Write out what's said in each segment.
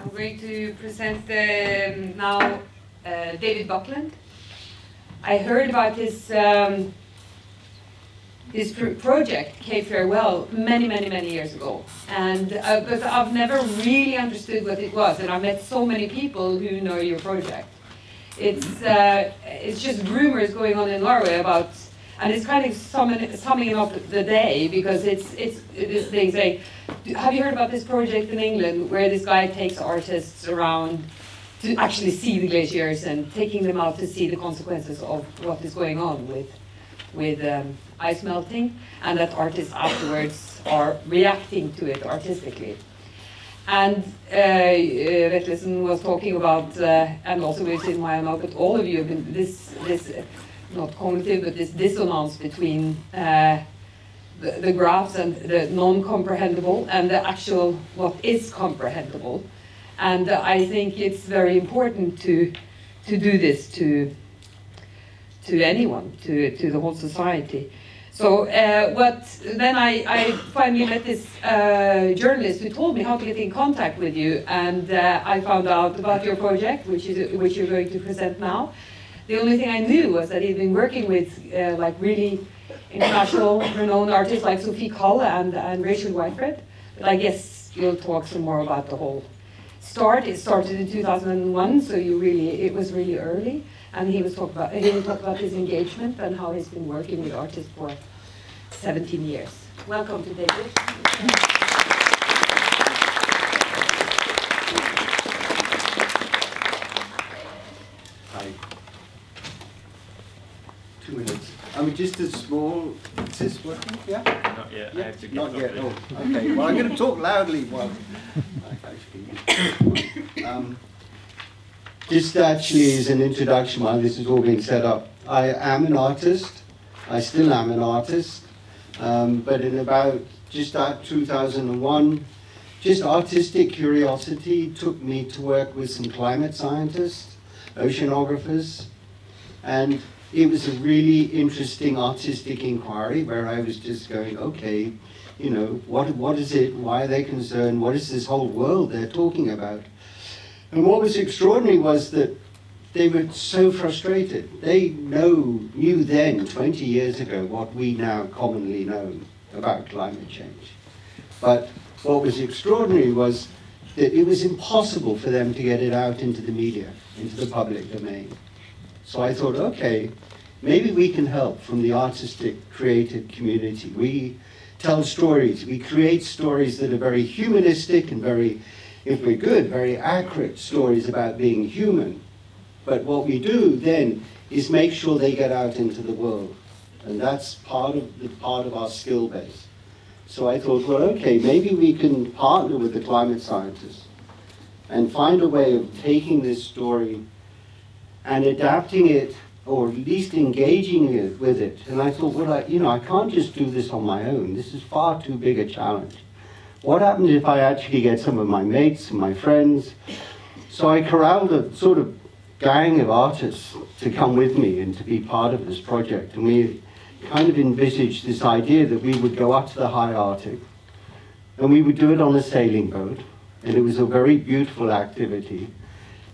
I'm going to present now David Buckland. I heard about his project, Cape Farewell, many years ago, and but I've never really understood what it was, and I've met so many people who know your project. It's just rumors going on in Norway about, and it's kind of summing up the day, because it's this thing saying, have you heard about this project in England where this guy takes artists around to actually see the glaciers and taking them out to see the consequences of what is going on with ice melting, and that artists afterwards are reacting to it artistically. And Vetlesen was talking about, and also we've seen why now, but all of you have been this not cognitive, but this dissonance between the graphs and the non-comprehensible and the actual what is comprehensible. And I think it's very important to do this to anyone, to the whole society. So then I finally met this journalist who told me how to get in contact with you, and I found out about your project, which you're going to present now. The only thing I knew was that he'd been working with like really international renowned artists like Sophie Kalle and Rachel Whitefred. But I guess you'll talk some more about the whole start. It started in 2001, so it was really early. And he will talk about his engagement and how he's been working with artists for 17 years. Welcome to David. Hi. 2 minutes. I mean, just a small. Is this working? Yeah? Not yet. Yeah? I have to get Not yet. it. Oh, okay. Well, I'm going to talk loudly while just actually as an introduction while this is all being set up. I am an artist. I still am an artist. But in about 2001, just artistic curiosity took me to work with some climate scientists, oceanographers, and it was a really interesting artistic inquiry where I was just going, okay, you know, what is it? Why are they concerned? What is this whole world they're talking about? And what was extraordinary was that they were so frustrated. They knew then, 20 years ago, what we now commonly know about climate change. But what was extraordinary was that it was impossible for them to get it out into the media, into the public domain. So I thought, okay, maybe we can help from the artistic, creative community. We tell stories. We create stories that are very humanistic and very, if we're good, very accurate stories about being human. But what we do then is make sure they get out into the world. And that's part of our skill base. So I thought, well, okay, maybe we can partner with the climate scientists and find a way of taking this story and adapting it, or at least engaging with it. And I thought, well, I can't just do this on my own. This is far too big a challenge. What happens if I actually get some of my mates and my friends? So I corralled a sort of gang of artists to come with me and to be part of this project. And we kind of envisaged this idea that we would go up to the high Arctic and we would do it on a sailing boat. And it was a very beautiful activity.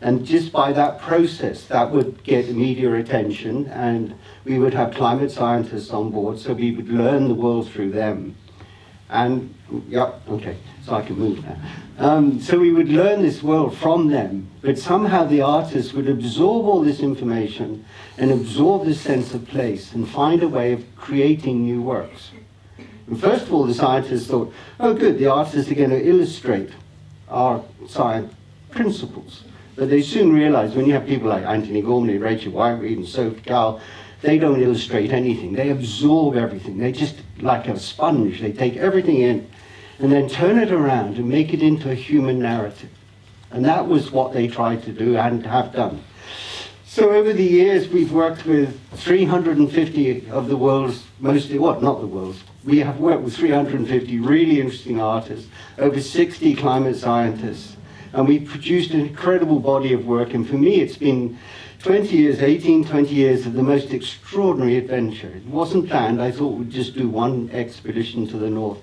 And just by that process, that would get media attention, and we would have climate scientists on board, so we would learn the world through them. And, yeah, okay, so I can move now. So we would learn this world from them, but somehow the artists would absorb all this information and absorb this sense of place and find a way of creating new works. And first of all, the scientists thought, oh good, the artists are going to illustrate our science principles. But they soon realized when you have people like Anthony Gormley, Rachel Whitefred, and Sophie Kalle, they don't illustrate anything. They absorb everything. They just, like a sponge, they take everything in and then turn it around and make it into a human narrative. And that was what they tried to do and have done. So over the years, we've worked with 350 of the world's mostly, well, not the world's, we have worked with 350 really interesting artists, over 60 climate scientists, and we've produced an incredible body of work. And for me, it's been 20 years of the most extraordinary adventure. It wasn't planned. I thought we'd just do one expedition to the north.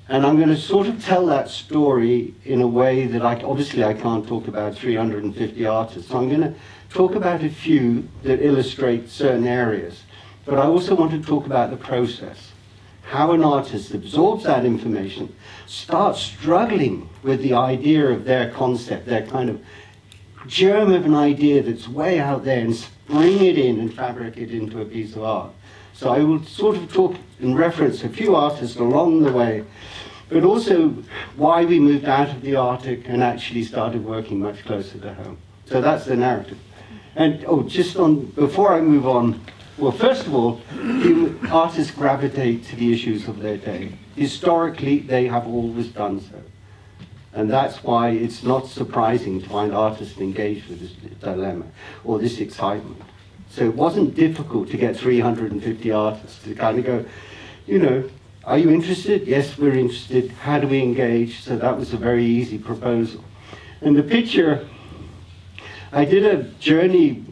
And I'm going to sort of tell that story in a way that obviously I can't talk about 350 artists. So I'm going to talk about a few that illustrate certain areas. But I also want to talk about the process. How an artist absorbs that information, starts struggling with the idea of their concept, their kind of germ of an idea that's way out there, and bring it in and fabricate it into a piece of art. So I will sort of talk and reference a few artists along the way, but also why we moved out of the Arctic and actually started working much closer to home. So that's the narrative. And before I move on, well, first of all, artists gravitate to the issues of their day. Historically, they have always done so. And that's why it's not surprising to find artists engaged with this dilemma or this excitement. So it wasn't difficult to get 350 artists to kind of go, you know, are you interested? Yes, we're interested. How do we engage? So that was a very easy proposal. And the picture, I did a journey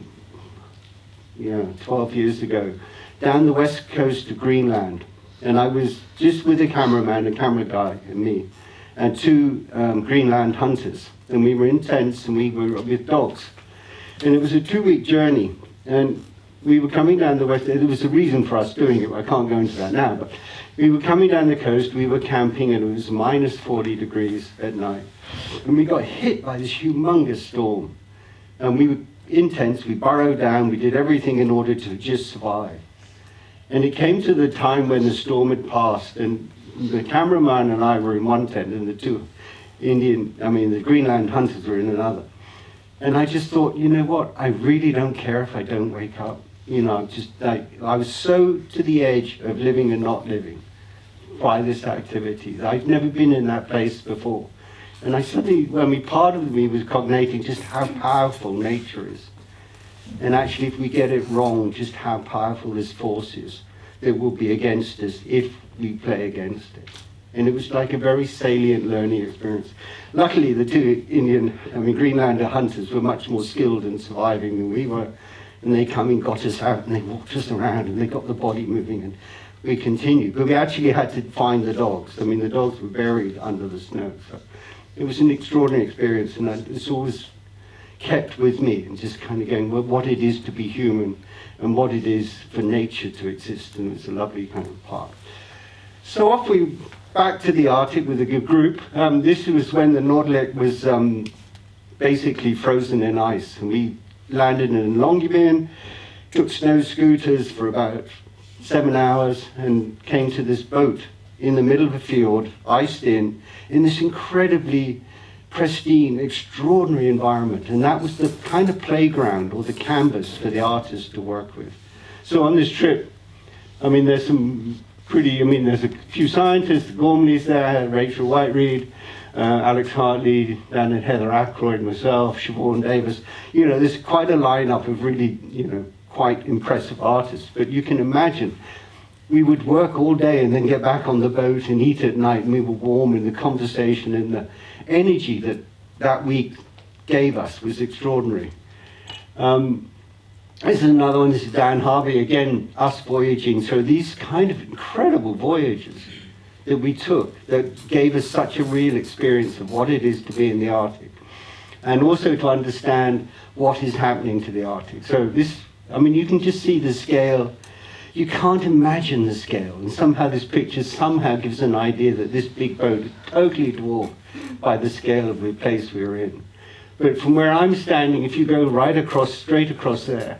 12 years ago, down the west coast of Greenland. And I was just with a cameraman, a camera guy, and me, and two Greenland hunters. And we were in tents, and we were with dogs. And it was a 2-week journey. And we were coming down the west, there was a reason for us doing it, I can't go into that now, but we were coming down the coast, we were camping, and it was minus 40 degrees at night. And we got hit by this humongous storm. And we were in tents, we burrowed down, we did everything in order to just survive. And it came to the time when the storm had passed, and the cameraman and I were in one tent, and the two the Greenland hunters were in another. And I just thought, you know what, I really don't care if I don't wake up. You know, I was so to the edge of living and not living by this activity. I'd never been in that place before. And I suddenly, part of me was cognating just how powerful nature is. And actually, if we get it wrong, just how powerful this force is that will be against us if we play against it. And it was like a very salient learning experience. Luckily, the two Greenlander hunters were much more skilled in surviving than we were. And they come and got us out, and they walked us around, and they got the body moving, and we continued. But we actually had to find the dogs. The dogs were buried under the snow. So it was an extraordinary experience, and it's always kept with me, and just kind of going, well, what it is to be human, and what it is for nature to exist, and it's a lovely kind of part. So off we back to the Arctic with a good group. This was when the Nordlicht was basically frozen in ice, and we landed in Longyearbyen, took snow scooters for about 7 hours, and came to this boat in the middle of a fjord, iced in this incredibly pristine, extraordinary environment. And that was the kind of playground or the canvas for the artists to work with. So on this trip, there's some there's a few scientists, Gormley's there, Rachel Whiteread, Alex Hartley, Dan and Heather Ackroyd, myself, Siobhan Davis. There's quite a lineup of really, quite impressive artists. But you can imagine, we would work all day and then get back on the boat and eat at night, and we were warm, and the conversation and the energy that week gave us was extraordinary. This is another one. This is Dan Harvey, again, us voyaging. So these kind of incredible voyages that we took that gave us such a real experience of what it is to be in the Arctic, and also to understand what is happening to the Arctic. So this, you can just see the scale. You can't imagine the scale, and somehow this picture somehow gives an idea that this big boat is totally dwarfed by the scale of the place we were in. But from where I'm standing, if you go straight across there,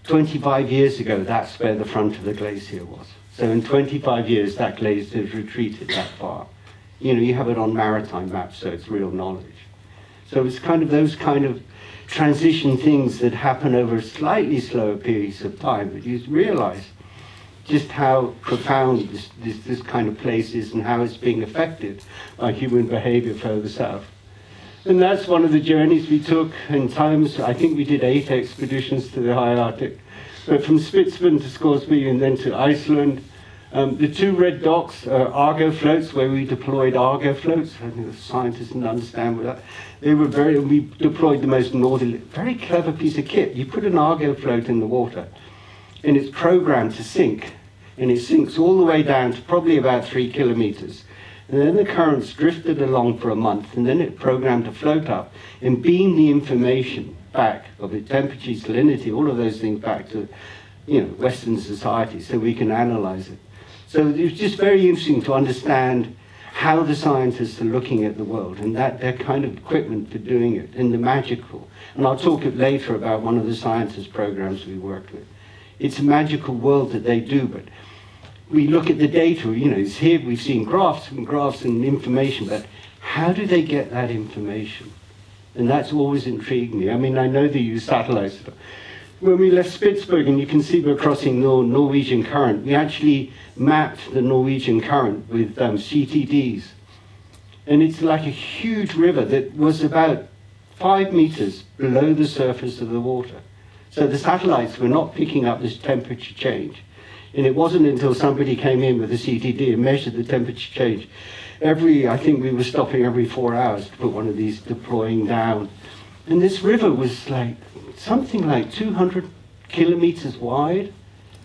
25 years ago, that's where the front of the glacier was. So in 25 years, that glacier has retreated that far. You have it on maritime maps, so it's real knowledge. So it's kind of those kind of transition things that happen over slightly slower periods of time, but you realize just how profound this kind of place is and how it's being affected by human behavior further south. And that's one of the journeys we took in times. I think we did 8 expeditions to the high Arctic, but from Spitsbergen to Scoresby and then to Iceland. The 2 red dots are Argo floats, where we deployed Argo floats. I think the scientists didn't understand that. We deployed the most northerly, very clever piece of kit. You put an Argo float in the water, and it's programmed to sink, and it sinks all the way down to probably about 3 kilometers. And then the currents drifted along for a month, and then it programmed to float up and beam the information back of the temperature, salinity, all of those things back to, Western society so we can analyze it. So it was just very interesting to understand how the scientists are looking at the world and that their kind of equipment for doing it and the magical. And I'll talk later about one of the scientist programs we worked with. It's a magical world that they do, but we look at the data, it's here we've seen graphs and information, but how do they get that information? And that's always intrigued me. I mean, I know they use satellites. When we left Spitsbergen, you can see we're crossing the Norwegian current. We actually mapped the Norwegian current with CTDs. And it's like a huge river that was about 5 meters below the surface of the water. So the satellites were not picking up this temperature change. And it wasn't until somebody came in with a CTD and measured the temperature change. I think we were stopping every 4 hours to put one of these deploying down. And this river was like something like 200 kilometers wide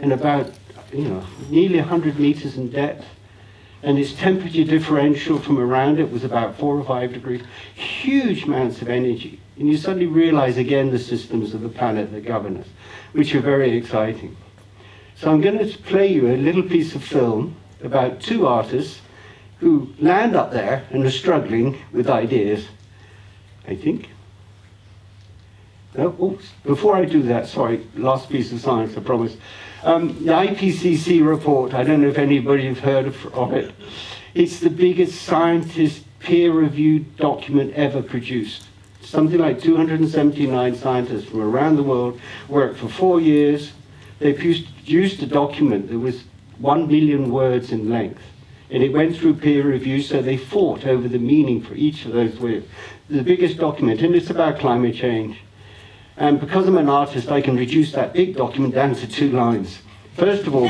and about, nearly 100 meters in depth. And its temperature differential from around it was about 4 or 5 degrees. Huge amounts of energy. And you suddenly realize again the systems of the planet that govern us, which are very exciting. So I'm going to play you a little piece of film about 2 artists who land up there and are struggling with ideas, I think. No, oops, before I do that, sorry, last piece of science, I promise. The IPCC report, I don't know if anybody has heard of it. It's the biggest scientist peer-reviewed document ever produced. Something like 279 scientists from around the world worked for 4 years. They produced a document that was 1 million words in length. And it went through peer review, so they fought over the meaning for each of those words. The biggest document, and it's about climate change. And because I'm an artist, I can reduce that big document down to 2 lines. First of all,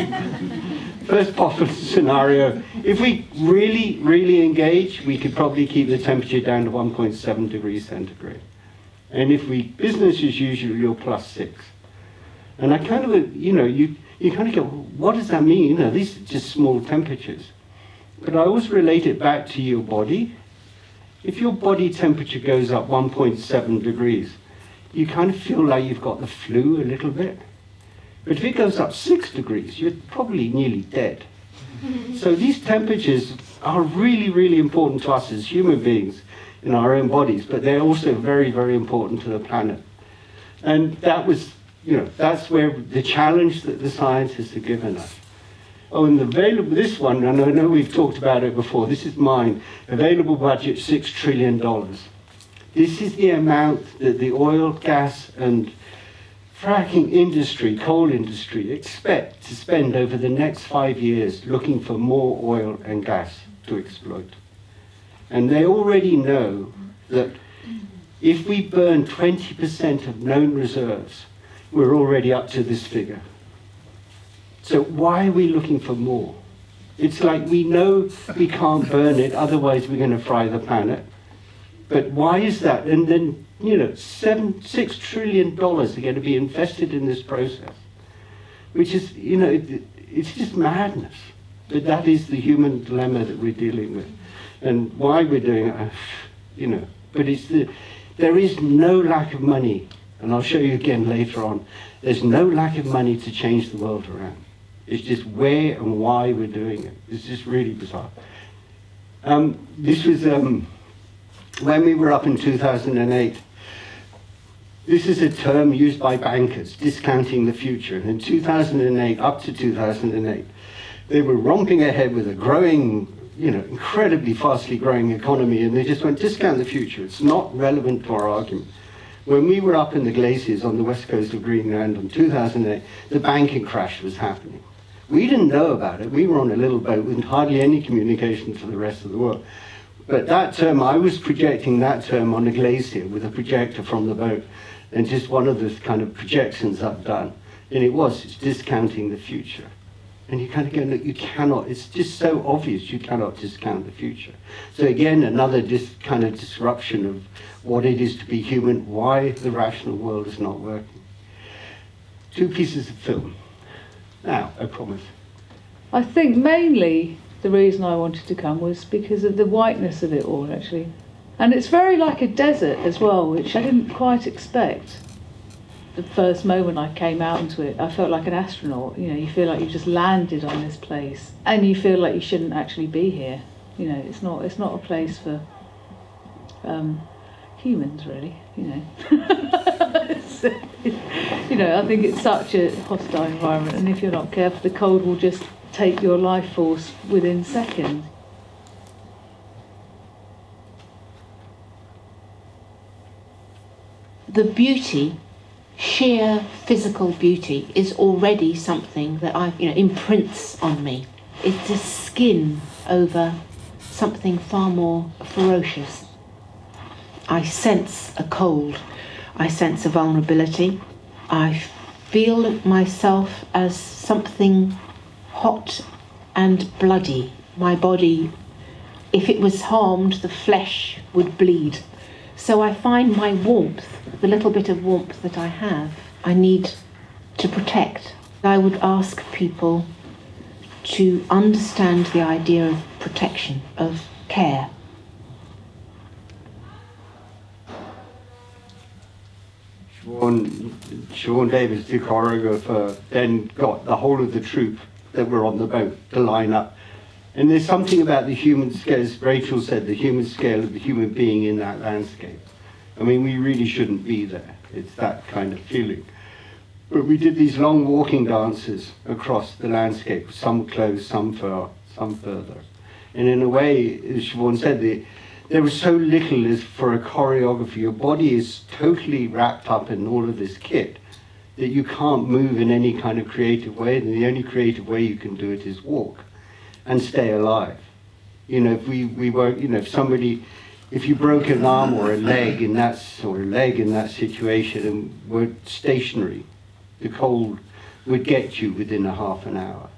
first possible scenario, if we really, really engage, we could probably keep the temperature down to 1.7 degrees centigrade. And if we, business as usual, you're +6. And I kind of, you kind of go, what does that mean? These are just small temperatures. But I always relate it back to your body. If your body temperature goes up 1.7 degrees, you kind of feel like you've got the flu a little bit. But if it goes up 6 degrees, you're probably nearly dead. So these temperatures are really, really important to us as human beings in our own bodies, but they're also very, very important to the planet. And that was, that's where the challenge that the scientists have given us. Oh, and this one, and I know we've talked about it before, this is mine, available budget $6 trillion. This is the amount that the oil, gas, and fracking industry, coal industry, expect to spend over the next 5 years looking for more oil and gas to exploit. And they already know that if we burn 20% of known reserves, we're already up to this figure. So why are we looking for more? It's like we know we can't burn it, otherwise we're going to fry the planet. But why is that? And then, $6 trillion are going to be invested in this process, which is, it's just madness. But that is the human dilemma that we're dealing with, and why we're doing it, But there is no lack of money, and I'll show you again later on. There's no lack of money to change the world around. It's just where and why we're doing it. It's just really bizarre. This was when we were up in 2008. This is a term used by bankers, discounting the future. And in 2008, up to 2008, they were romping ahead with a growing, incredibly fastly growing economy, and they just went, discount the future. It's not relevant to our argument. When we were up in the glaciers on the west coast of Greenland in 2008, the banking crash was happening. We didn't know about it. We were on a little boat with hardly any communication to the rest of the world. But that term, I was projecting that term on a glacier with a projector from the boat, and just one of the kind of projections I've done. And it's discounting the future. And you kind of go, look, you cannot, it's just so obvious you cannot discount the future. So again, another kind of disruption of what it is to be human, why the rational world is not working. 2 pieces of film. Now, I promise. I think mainly the reason I wanted to come was because of the whiteness of it all, actually. And it's very like a desert as well, which I didn't quite expect. The first moment I came out into it, I felt like an astronaut. You know, you feel like you've just landed on this place, and you feel like you shouldn't actually be here. You know, it's not a place for humans, really. You know, you know, I think it's such a hostile environment, and if you're not careful, the cold will just take your life force within seconds. The beauty, sheer physical beauty, is already something that imprints on me. It's a skin over something far more ferocious. I sense a cold. I sense a vulnerability. I feel myself as something hot and bloody. My body, if it was harmed, the flesh would bleed. So I find my warmth, the little bit of warmth that I have, I need to protect. I would ask people to understand the idea of protection, of care. Siobhan Davis, the choreographer, then got the whole of the troupe that were on the boat to line up. And there's something about the human scale, as Rachel said, the human scale of the human being in that landscape. I mean, we really shouldn't be there. It's that kind of feeling. But we did these long walking dances across the landscape, some close, some far, some further. And in a way, as Siobhan said, there was so little as for a choreography. Your body is totally wrapped up in all of this kit that you can't move in any kind of creative way, and the only creative way you can do it is walk and stay alive. You know, if we were, you know, if you broke an arm or a leg in that situation and were stationary, the cold would get you within a half an hour.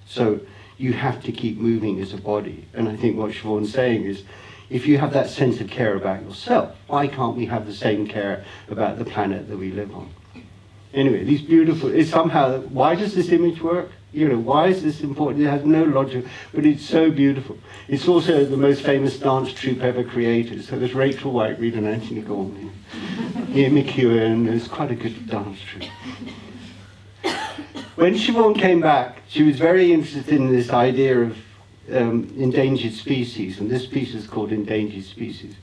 So you have to keep moving as a body. And I think what Siobhan's saying is, if you have that sense of care about yourself, why can't we have the same care about the planet that we live on? Anyway, these beautiful, it's somehow, why does this image work? You know, why is this important? It has no logic, but it's so beautiful. It's also the most famous dance troupe ever created. So there's Rachel Whiteread and Anthony Gormley, Ian McEwen. It's quite a good dance troupe. When Siobhan came back, she was very interested in this idea of endangered species, and this piece is called Endangered Species.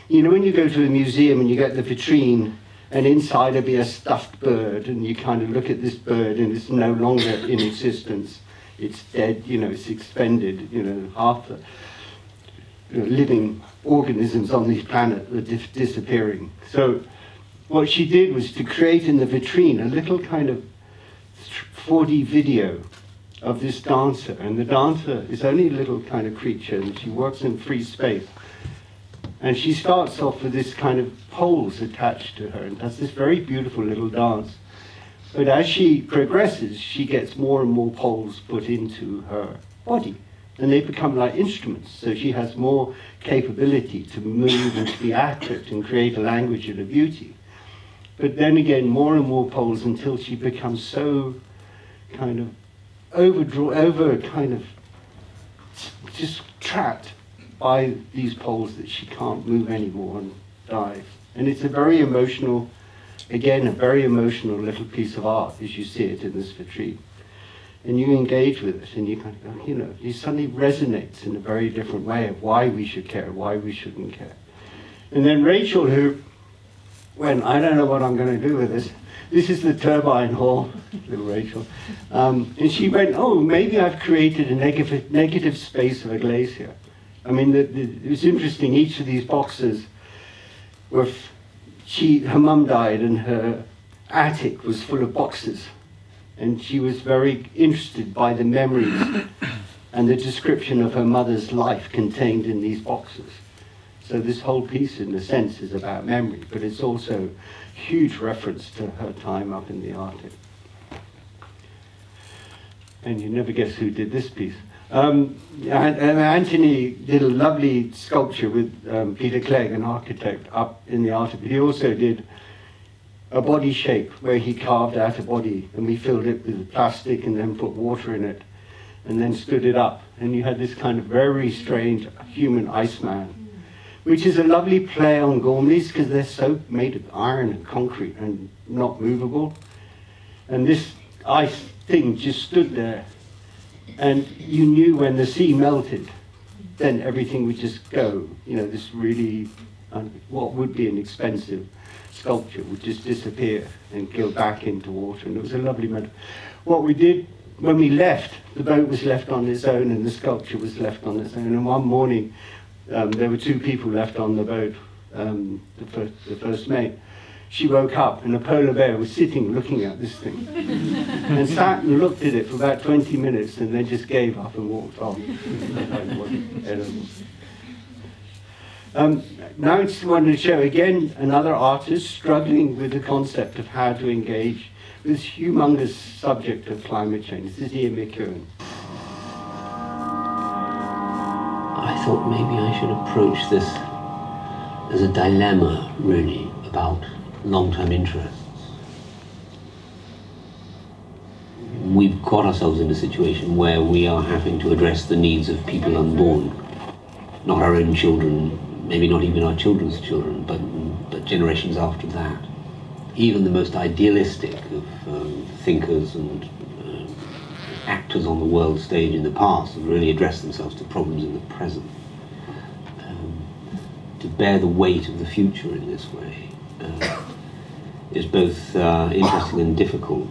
You know, when you go to a museum and you get the vitrine, and inside will be a stuffed bird, and you kind of look at this bird and it's no longer in existence. It's dead, you know, it's expended, you know, half the living organisms on this planet are disappearing. So what she did was to create in the vitrine a little kind of 4D video of this dancer, and the dancer is only a little kind of creature, and she works in free space. And she starts off with this kind of poles attached to her and does this very beautiful little dance. But as she progresses, she gets more and more poles put into her body, and they become like instruments. So she has more capability to move and to be accurate and create a language and a beauty. But then again, more and more poles until she becomes so kind of just trapped by these poles that she can't move anymore and dies. And it's a very emotional, again, a very emotional little piece of art as you see it in this vitrine. And you engage with it and you kind of go, you know, it suddenly resonates in a very different way of why we should care, why we shouldn't care. And then Rachel, who went, I don't know what I'm going to do with this. This is the turbine hall, little Rachel. And she went, oh, maybe I've created a negative space of a glacier. I mean, it was interesting, each of these boxes were, her mum died and her attic was full of boxes. And she was very interested by the memories and the description of her mother's life contained in these boxes. So this whole piece, in a sense, is about memory, but it's also a huge reference to her time up in the Arctic. And you never guess who did this piece. Anthony did a lovely sculpture with Peter Clegg, an architect, up in the Arctic. But he also did a body shape where he carved out a body, and we filled it with plastic and then put water in it and then stood it up. and you had this kind of very strange human Iceman, which is a lovely play on Gormleys because they're so made of iron and concrete and not movable. And this ice thing just stood there, and you knew when the sea melted, then everything would just go. You know, this really, what would be an expensive sculpture would just disappear and go back into water. And it was a lovely metaphor. What we did when we left, the boat was left on its own and the sculpture was left on its own. And one morning, there were 2 people left on the boat, the first mate. She woke up and a polar bear was sitting looking at this thing and sat and looked at it for about 20 minutes and then just gave up and walked on. Now I just wanted to show again another artist struggling with the concept of how to engage with this humongous subject of climate change. This is Ian McEwan. I thought maybe I should approach this as a dilemma, really, about long-term interests. We've got ourselves in a situation where we are having to address the needs of people unborn, not our own children, maybe not even our children's children, but generations after that. Even the most idealistic of thinkers and actors on the world stage in the past have really addressed themselves to problems in the present. To bear the weight of the future in this way is both interesting and difficult,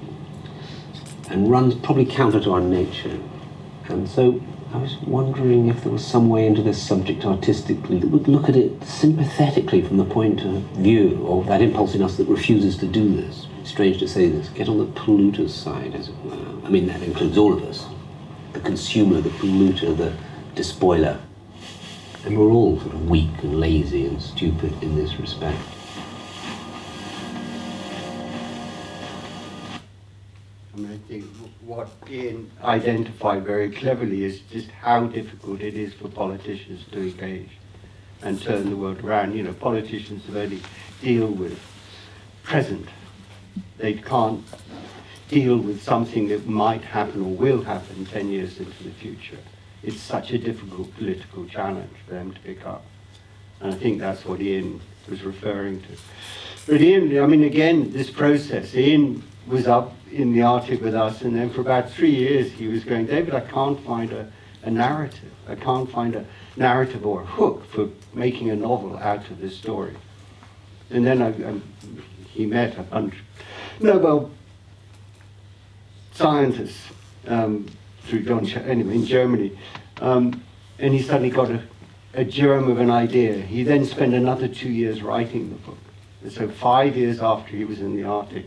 and runs probably counter to our nature. And so I was wondering if there was some way into this subject artistically that would look at it sympathetically from the point of view of that impulse in us that refuses to do this. It's strange to say this, get on the polluter's side, as it were. I mean, that includes all of us. The consumer, the polluter, the despoiler. And we're all sort of weak and lazy and stupid in this respect. I mean, I think what Ian identified very cleverly is just how difficult it is for politicians to engage and turn the world around. You know, politicians only deal with present. They can't deal with something that might happen or will happen 10 years into the future. It's such a difficult political challenge for them to pick up. And I think that's what Ian was referring to. But Ian, I mean, again, this process, Ian was up in the Arctic with us, and then for about 3 years he was going, David, I can't find a narrative. I can't find a narrative or a hook for making a novel out of this story. And then he met a bunch of Nobel scientists through anyway, in Germany, and he suddenly got a germ of an idea. He then spent another 2 years writing the book. And so 5 years after he was in the Arctic,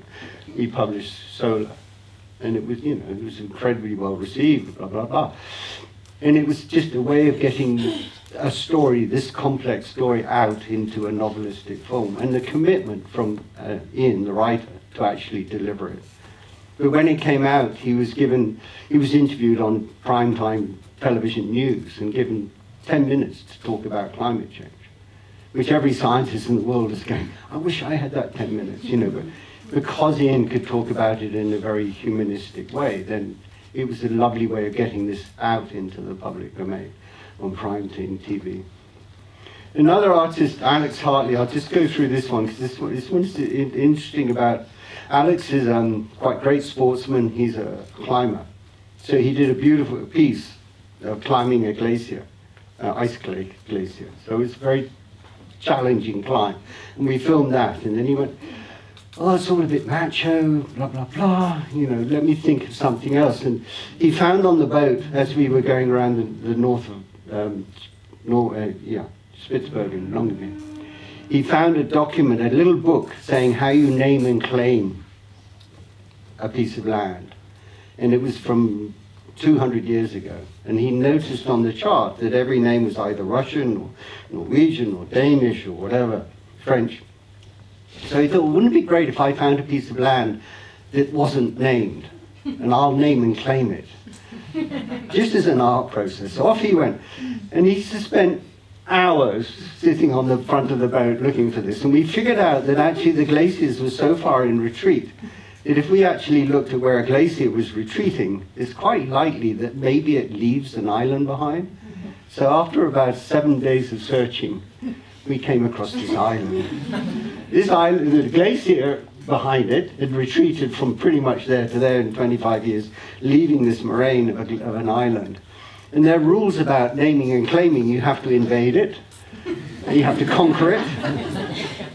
he published Solar. And it was, you know, it was incredibly well received, blah, blah, blah. And it was just a way of getting a story, this complex story, out into a novelistic form. And the commitment from Ian, the writer, to actually deliver it. But when it came out, he was interviewed on primetime television news and given 10 minutes to talk about climate change, which every scientist in the world is going, I wish I had that 10 minutes, you know, but because Ian could talk about it in a very humanistic way, then it was a lovely way of getting this out into the public domain on primetime TV. Another artist, Alex Hartley, I'll just go through this one, because this one's interesting about, Alex is quite a great sportsman, he's a climber. So he did a beautiful piece of climbing a glacier, ice glacier. So it's a very challenging climb. And we filmed that, and then he went, oh, it's all a bit macho, blah, blah, blah, you know, let me think of something else. And he found on the boat, as we were going around the north of, Spitsbergen, Longyearbyen, he found a document, a little book, saying how you name and claim a piece of land. And it was from 200 years ago. And he noticed on the chart that every name was either Russian or Norwegian or Danish or whatever, French. So he thought, well, wouldn't it be great if I found a piece of land that wasn't named, and I'll name and claim it, just as an art process. So off he went. And he spent hours sitting on the front of the boat looking for this. And we figured out that actually the glaciers were so far in retreat that if we actually looked at where a glacier was retreating, it's quite likely that maybe it leaves an island behind. So after about 7 days of searching, we came across this island. This island, the glacier behind it had retreated from pretty much there to there in 25 years, leaving this moraine of an island. And there are rules about naming and claiming. You have to invade it, and you have to conquer it,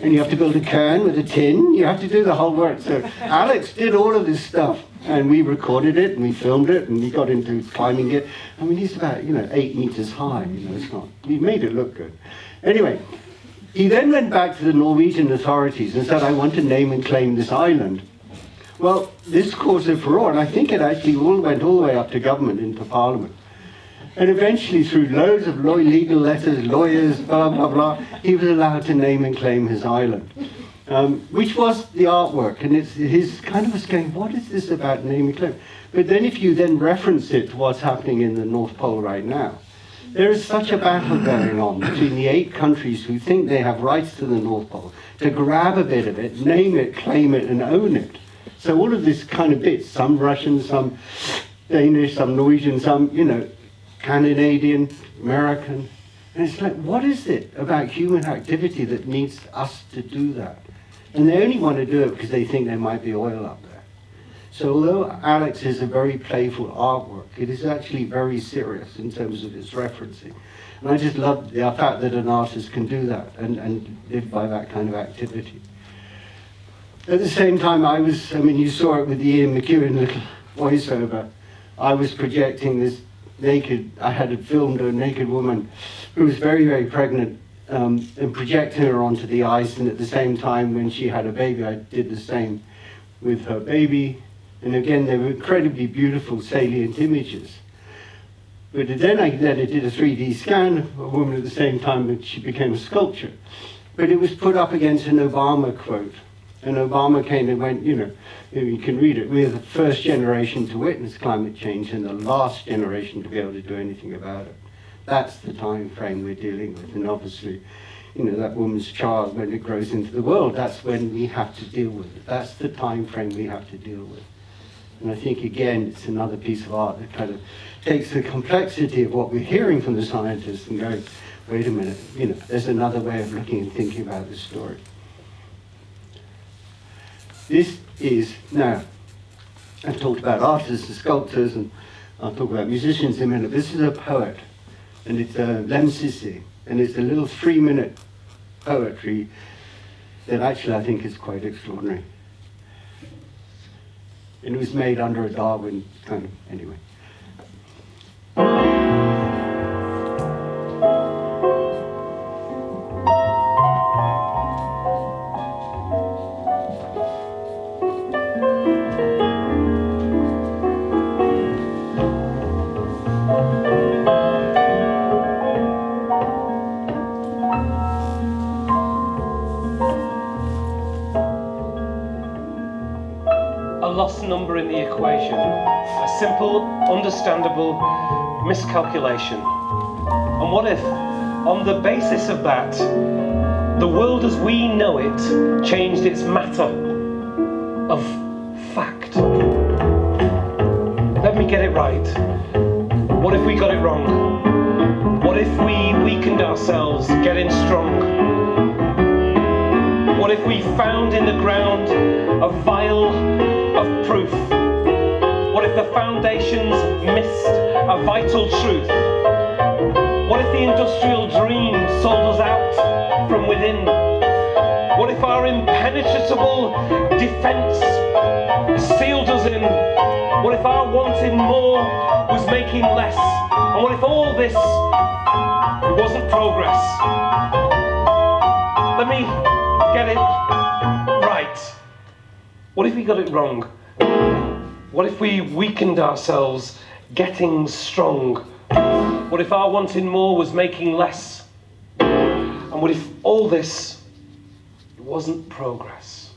and you have to build a cairn with a tin. You have to do the whole work. So Alex did all of this stuff, and we recorded it, and we filmed it, and he got into climbing it. I mean, he's about, 8 meters high. It's not. We made it look good. Anyway, he then went back to the Norwegian authorities and said, I want to name and claim this island. Well, this caused a furore, and I think it actually went all the way up to government, into Parliament. And eventually, through loads of legal letters, lawyers, blah, blah, blah, he was allowed to name and claim his island, which was the artwork. And it's his kind of us going, what is this about name and claim? But then if you then reference it to what's happening in the North Pole right now, there is such a battle going on between the 8 countries who think they have rights to the North Pole to grab a bit of it, name it, claim it, and own it. So all of this kind of bits, some Russian, some Danish, some Norwegian, some, Canadian, American. And it's like, what is it about human activity that needs us to do that? And they only want to do it because they think there might be oil up there. So although Alex is a very playful artwork, it is actually very serious in terms of its referencing. And I just love the fact that an artist can do that and live by that kind of activity. At the same time, you saw it with the Ian McEwan little voiceover. I was projecting this I had filmed a naked woman who was very, very pregnant and projecting her onto the ice, and at the same time when she had a baby, I did the same with her baby. And again, they were incredibly beautiful, salient images. But then I did a 3D scan of a woman at the same time that she became a sculpture. But it was put up against an Obama quote. And Obama came and went, you can read it, we're the first generation to witness climate change and the last generation to be able to do anything about it. That's the time frame we're dealing with. And obviously, that woman's child, when it grows into the world, that's when we have to deal with it. That's the time frame we have to deal with. And I think, again, it's another piece of art that kind of takes the complexity of what we're hearing from the scientists and goes, wait a minute, there's another way of looking and thinking about this story. This is, now, I've talked about artists and sculptors, and I'll talk about musicians in a minute. This is a poet, and it's Lemsisi, and it's a little 3-minute poetry that actually I think is quite extraordinary. And it was made under a Darwin kind of, anyway. Number in the equation, a simple, understandable miscalculation. And what if, on the basis of that, the world as we know it changed its matter of fact? Let me get it right. What if we got it wrong? What if we weakened ourselves getting strong? What if we found in the ground a vial of proof? What if the foundations missed a vital truth? What if the industrial dream sold us out from within? What if our impenetrable defense sealed us in? What if our wanting more was making less? And what if all this wasn't progress? Let me get it right. What if we got it wrong? What if we weakened ourselves getting strong? What if our wanting more was making less? And what if all this wasn't progress?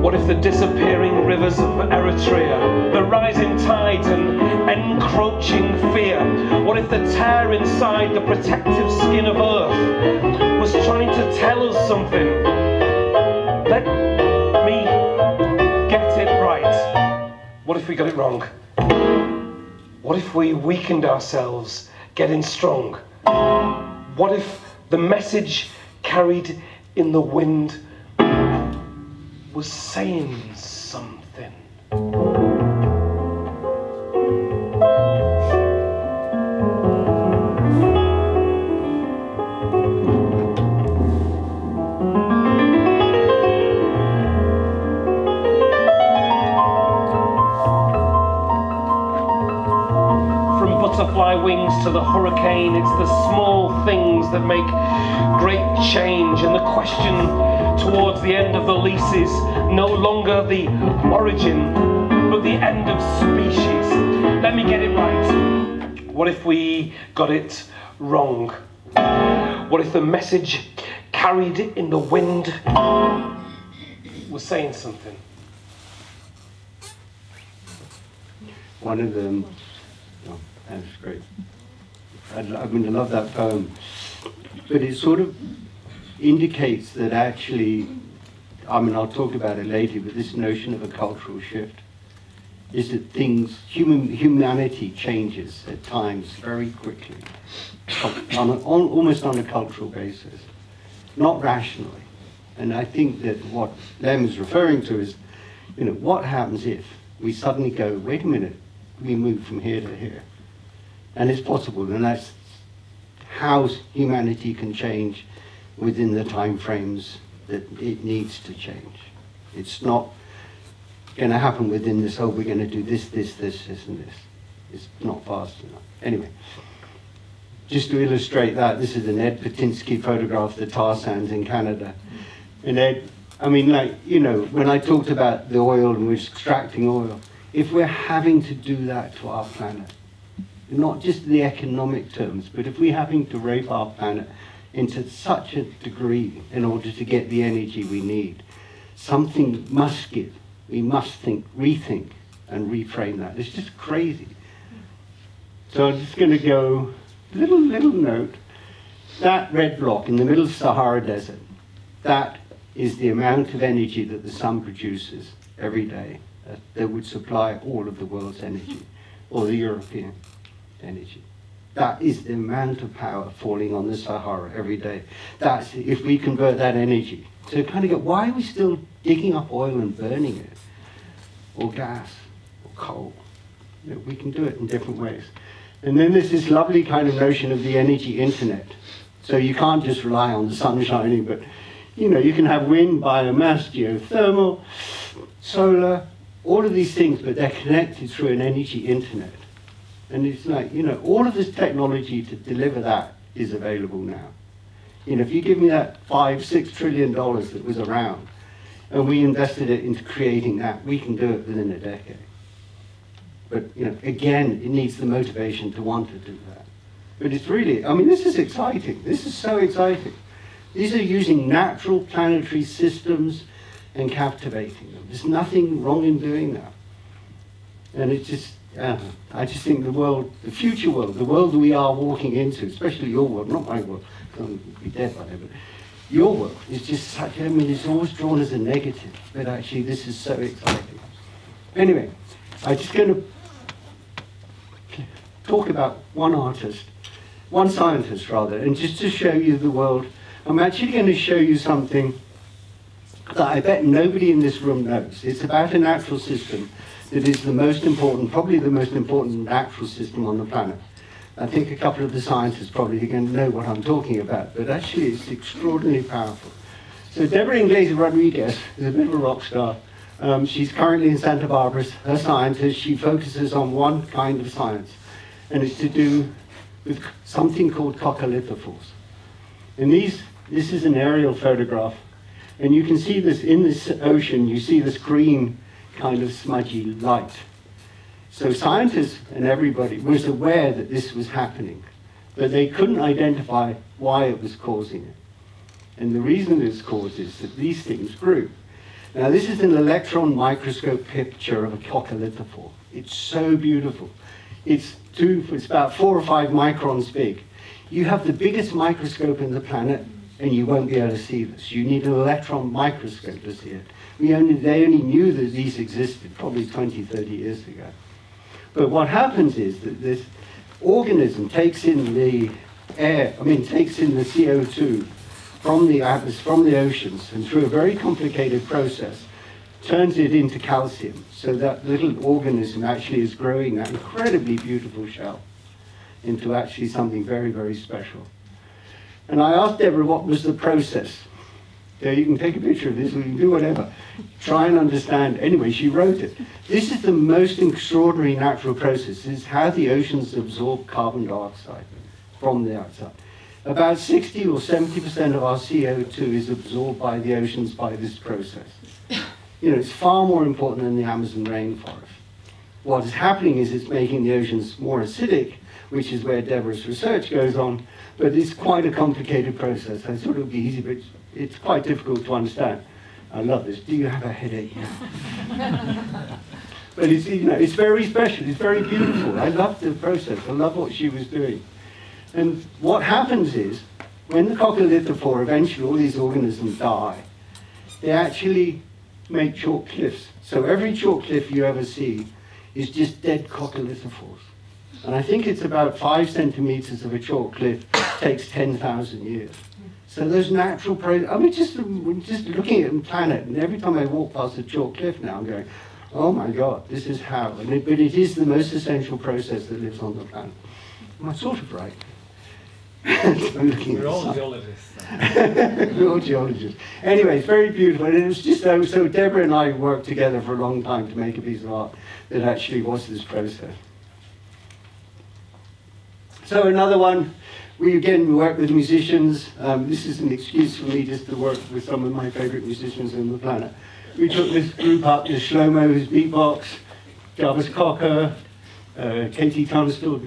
What if the disappearing rivers of Eritrea, the rising tides and encroaching fear? What if the tear inside the protective skin of Earth was trying to tell us something? Let me What if we got it wrong? What if we weakened ourselves getting strong? What if the message carried in the wind was saying something? Butterfly wings to the hurricane, it's the small things that make great change, and the question towards the end of the lease is no longer the origin, but the end of species. Let me get it right. What if we got it wrong? What if the message carried in the wind was saying something? One of them. That's great. I love that poem. But it sort of indicates that actually, I'll talk about it later, but this notion of a cultural shift is that humanity changes at times very quickly, almost on a cultural basis, not rationally. And I think that what Lem is referring to is, what happens if we suddenly go, wait a minute, we move from here to here? And it's possible, and that's how humanity can change within the time frames that it needs to change. It's not going to happen within this, we're going to do this, and this. It's not fast enough. Anyway, just to illustrate that, this is an Ed Patinsky photograph of the tar sands in Canada. And Ed, when I talked about the oil and we're extracting oil, if we're having to do that to our planet, not just the economic terms, but if we're having to rape our planet into such a degree in order to get the energy we need, something must give. We must rethink and reframe that. It's just crazy. So I'm just going to go, little note, that red block in the middle of the Sahara Desert, that is the amount of energy that the sun produces every day that would supply all of the world's energy, or the European energy. That is the amount of power falling on the Sahara every day. That's if we convert that energy. So kind of go, why are we still digging up oil and burning it? Or gas, or coal? We can do it in different ways. And then there's this lovely kind of notion of the energy internet. So you can't just rely on the sun shining, but you can have wind, biomass, geothermal, solar, all of these things, but they're connected through an energy internet. And it's like, all of this technology to deliver that is available now. If you give me that $5-6 trillion that was around, and we invested it into creating that, we can do it within a decade. But, again, it needs the motivation to want to do that. But it's really, this is exciting. This is so exciting. These are using natural planetary systems and captivating them. There's nothing wrong in doing that. And it's just, I just think the future world, the world that we are walking into, especially your world, not my world, I'll be dead by then, but your world is just such, it's always drawn as a negative, but actually this is so exciting. Anyway, I'm just going to talk about one scientist rather, and just to show you the world. I'm actually going to show you something that I bet nobody in this room knows. It's about a natural system that is the most important, probably the most important natural system on the planet. I think a couple of the scientists probably are going to know what I'm talking about, but actually it's extraordinarily powerful. So Deborah Inglés Rodriguez is a bit of a rock star. She's currently in Santa Barbara, a scientist. She focuses on one kind of science, and it's to do with something called coccolithophores. And this is an aerial photograph, and you can see this in this ocean, you see this green kind of smudgy light. So scientists and everybody was aware that this was happening, but they couldn't identify why it was causing it. And the reason it's caused is that these things grew. Now this is an electron microscope picture of a coccolithophore. It's so beautiful. It's about 4 or 5 microns big. You have the biggest microscope in the planet, and you won't be able to see this. You need an electron microscope to see it. They only knew that these existed probably 20, 30 years ago. But what happens is that this organism takes in the air, takes in the CO2 from the atmosphere, from the oceans, and through a very complicated process, turns it into calcium. So that little organism actually is growing that incredibly beautiful shell into actually something very, very special. And I asked Deborah what was the process. So you can take a picture of this, or you can do whatever. Try and understand. Anyway, she wrote it. This is the most extraordinary natural process. This is how the oceans absorb carbon dioxide from the outside. About 60 or 70% of our CO2 is absorbed by the oceans by this process. It's far more important than the Amazon rainforest. What is happening is it's making the oceans more acidic, which is where Deborah's research goes on, but it's quite a complicated process. I thought it would be easy, but it's quite difficult to understand. I love this. Do you have a headache now? But it's very special. It's very beautiful. I love the process. I love what she was doing. And what happens is, when the coccolithophore, eventually all these organisms die, they actually make chalk cliffs. So every chalk cliff you ever see is just dead coccolithophores. And I think it's about 5 centimeters of a chalk cliff takes 10,000 years. So those natural processes, just looking at the planet, and every time I walk past a chalk cliff now, I'm going, oh my God, this is how. But it is the most essential process that lives on the planet. Am I sort of right? We're all geologists. We're all geologists. Anyway, it's very beautiful. And it was just so Deborah and I worked together for a long time to make a piece of art that actually was this process. So another one, we again work with musicians. This is an excuse for me just to work with some of my favorite musicians on the planet. We took this group up, the Shlomo's beatbox, Jarvis Cocker, Katie Tunstall,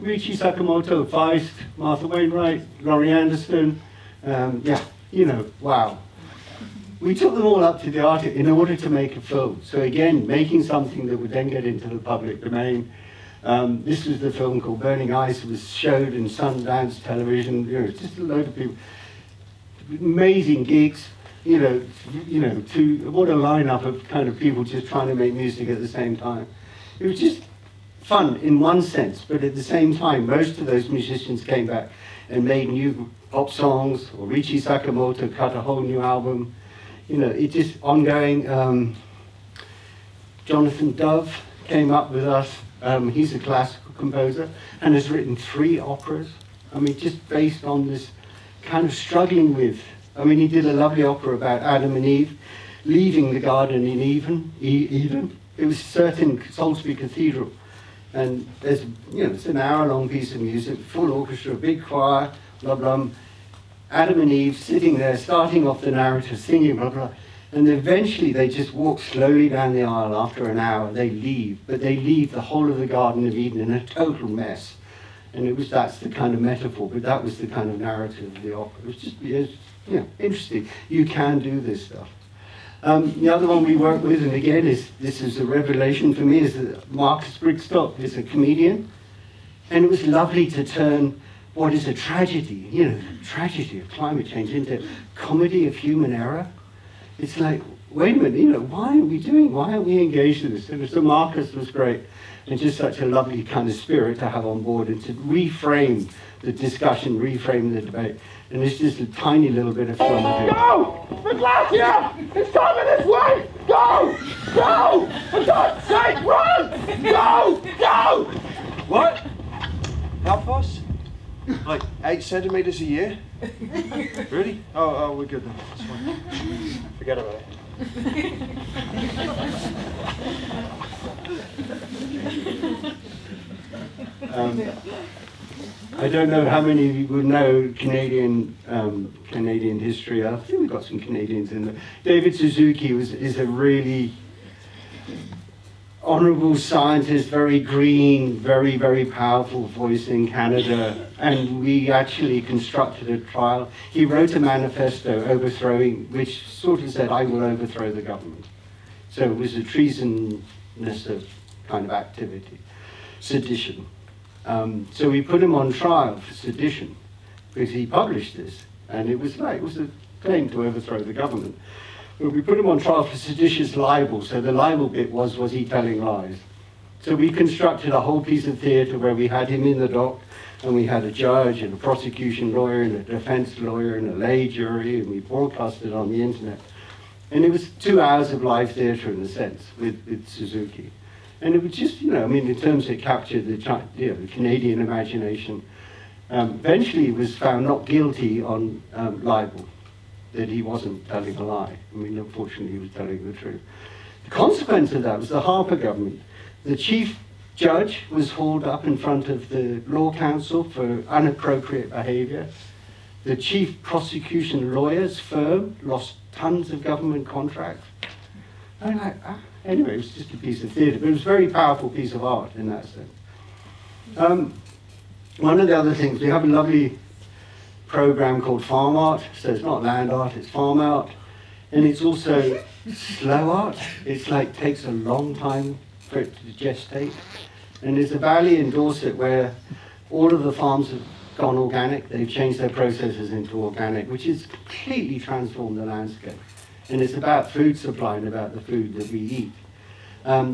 Richie Sakamoto, Feist, Martha Wainwright, Laurie Anderson. Wow. We took them all up to the art in order to make a film. So again, making something that would then get into the public domain. This was the film called Burning Ice. It was showed in Sundance television. Just a load of people. Amazing gigs. What a lineup of kind of people just trying to make music at the same time. It was just fun in one sense, but at the same time, most of those musicians came back and made new pop songs, or Richie Sakamoto cut a whole new album. It's just ongoing. Jonathan Dove came up with us. He's a classical composer and has written 3 operas. Just based on this kind of struggling with. He did a lovely opera about Adam and Eve leaving the garden in Eden. It was set in Salisbury Cathedral. And there's, it's an hour-long piece of music, full orchestra, big choir, blah, blah. Adam and Eve sitting there, starting off the narrative, singing, blah, blah. And eventually they just walk slowly down the aisle after an hour. They leave, but they leave the whole of the Garden of Eden in a total mess. And that's the kind of metaphor, but that was the kind of narrative of the opera. It was just, interesting. You can do this stuff. The other one we work with, and again, this is a revelation for me, is that Marcus Brigstock is a comedian. And it was lovely to turn what is a tragedy, tragedy of climate change, into comedy of human error. It's like, wait a minute, why aren't we engaged in this? And so Marcus was great, and just such a lovely kind of spirit to have on board, and to reframe the discussion, reframe the debate. And it's just a tiny little bit of fun to do. Go! The glass here! It's coming this way! Go! Go! For God's sake, run! Go! Go! What? How fast? Like 8 centimeters a year? Really? Oh, we're good then. That's fine. Forget about it. I don't know how many of you would know Canadian history. I think we've got some Canadians in there. David Suzuki is a really honourable scientist, very green, very, very powerful voice in Canada, and we actually constructed a trial. He wrote a manifesto which sort of said, I will overthrow the government. So it was a treasonous kind of activity, sedition. So we put him on trial for sedition, because he published this, and it was a claim to overthrow the government. But we put him on trial for seditious libel, so the libel bit was he telling lies? So we constructed a whole piece of theatre where we had him in the dock, and we had a judge and a prosecution lawyer and a defense lawyer and a lay jury, and we broadcasted on the internet. And it was 2 hours of live theatre in a sense with Suzuki. And it was just, I mean, in terms it captured the Canadian imagination. Eventually he was found not guilty on libel, that he wasn't telling a lie. I mean, unfortunately he was telling the truth. The consequence of that was the Harper government. The chief judge was hauled up in front of the Law Council for inappropriate behaviour. The chief prosecution lawyer's firm lost tons of government contracts. I'm like, anyway, it was just a piece of theatre, but it was a very powerful piece of art in that sense. One of the other things, we have a lovely program called Farm Art, so it's not land art, it's farm art, and it's also slow art. It's like takes a long time for it to gestate. And there's a valley in Dorset where all of the farms have gone organic. They've changed their processes into organic, which has completely transformed the landscape. And it's about food supply and about the food that we eat.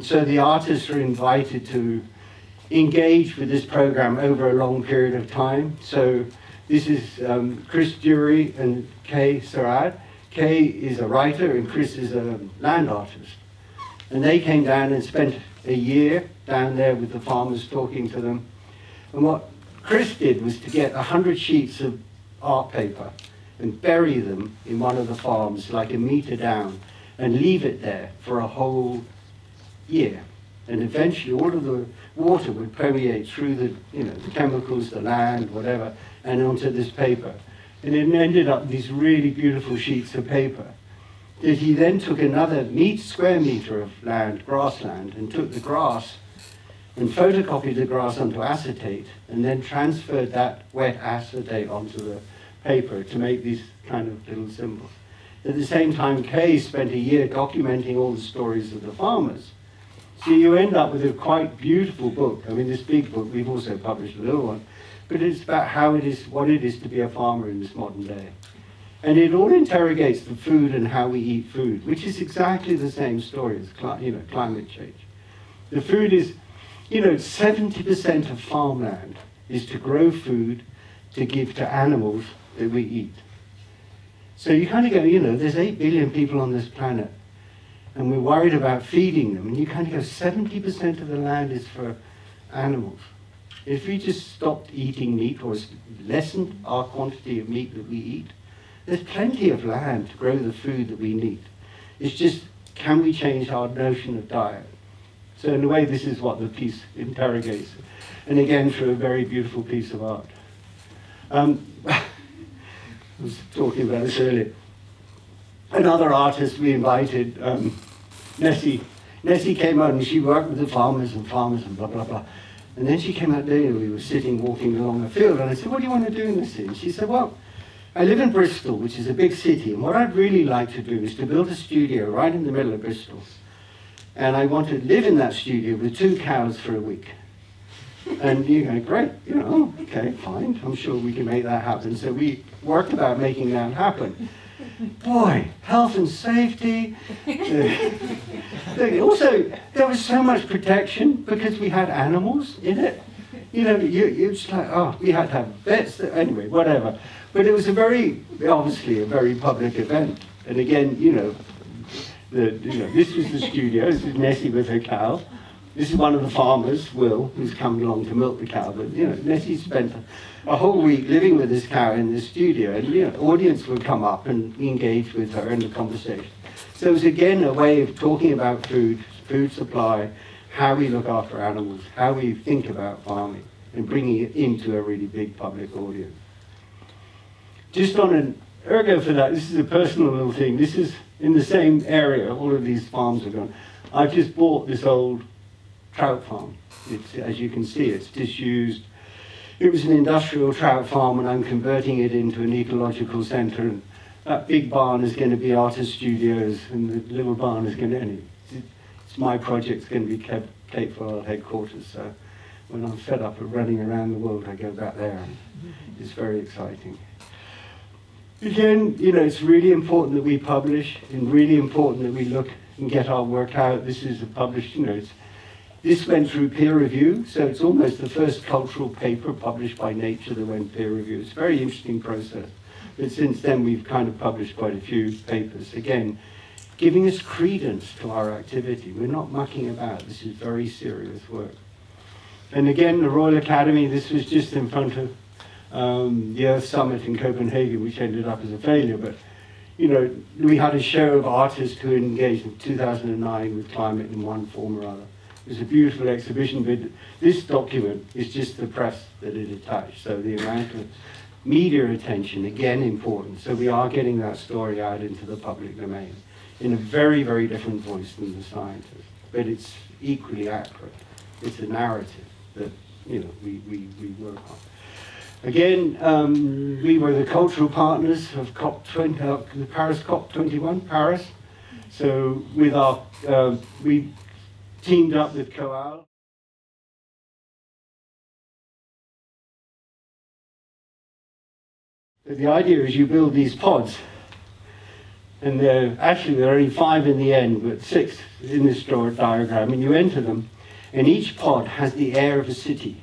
So the artists are invited to engage with this program over a long period of time. So this is Chris Dury and Kay Sarad. Kay is a writer and Chris is a land artist. And they came down and spent a year down there with the farmers talking to them. And what Chris did was to get 100 sheets of art paper and bury them in one of the farms like a meter down and leave it there for a whole year. And eventually all of the water would permeate through the, the chemicals, the land, whatever, and onto this paper. And it ended up these really beautiful sheets of paper that he then took another square meter of land, grassland, and took the grass and photocopied the grass onto acetate and then transferred that wet acetate onto the paper to make these kind of little symbols. At the same time, Kay spent a year documenting all the stories of the farmers. So you end up with a quite beautiful book. I mean, this big book, we've also published a little one, but it's about what it is to be a farmer in this modern day. And it all interrogates the food and how we eat food, which is exactly the same story as climate change. The food is, 70% of farmland is to grow food to give to animals that we eat. So you kind of go, there's 8 billion people on this planet, and we're worried about feeding them, and you kind of go, 70% of the land is for animals. If we just stopped eating meat or lessened our quantity of meat that we eat, there's plenty of land to grow the food that we need. It's just, can we change our notion of diet? So in a way, this is what the piece interrogates. And again, through a very beautiful piece of art. I was talking about this earlier. Another artist we invited, Nessie. Nessie came out and she worked with the farmers and blah, blah, blah. And then she came out there and we were sitting, walking along the field, and I said, what do you want to do in this city? She said, well, I live in Bristol, which is a big city, and what I'd really like to do is to build a studio right in the middle of Bristol. And I want to live in that studio with 2 cows for a week. And you go, great, okay, fine, I'm sure we can make that happen. So we worked about making that happen. Boy, health and safety. Also, there was so much protection because we had animals in it. It's like, we had to have vets, anyway, whatever. But it was obviously a very public event. And again, this was the studio. This is Nessie with her cow. This is one of the farmers, Will, who's come along to milk the cow. But Nessie spent a whole week living with this cow in the studio, and audience would come up and engage with her in the conversation. So it was again a way of talking about food supply, how we look after animals, how we think about farming, and bringing it into a really big public audience. Just on an ergo for that, this is a personal little thing. This is in the same area, all of these farms are gone. I've just bought this old trout farm. As you can see, it's disused. It was an industrial trout farm, and I'm converting it into an ecological centre. And that big barn is going to be artist studios, and the little barn is going to. It's my project's going to be Cape Royal headquarters. So When I'm fed up of running around the world, I go back there. And it's very exciting. Again, you know, it's really important that we publish, and really important that we look and get our work out. This is a published, you know, this went through peer review, so it's almost the first cultural paper published by Nature that went peer review. It's a very interesting process. But since then, we've kind of published quite a few papers. Again, giving us credence to our activity. We're not mucking about. This is very serious work. And again, the Royal Academy, this was just in front of the Earth Summit in Copenhagen, which ended up as a failure. But, you know, we had a show of artists who engaged in 2009 with climate in one form or other. It was a beautiful exhibition, but this document is just the press that it attached. So the amount of media attention, again, important. So we are getting that story out into the public domain in a very, very different voice than the scientists. But it's equally accurate. It's a narrative that, you know, we work on. Again, we were the cultural partners of the Paris COP21, Paris. So with our, we teamed up with Coal. The idea is you build these pods, and there are only 5 in the end, but 6 in this diagram, and you enter them, and each pod has the air of a city.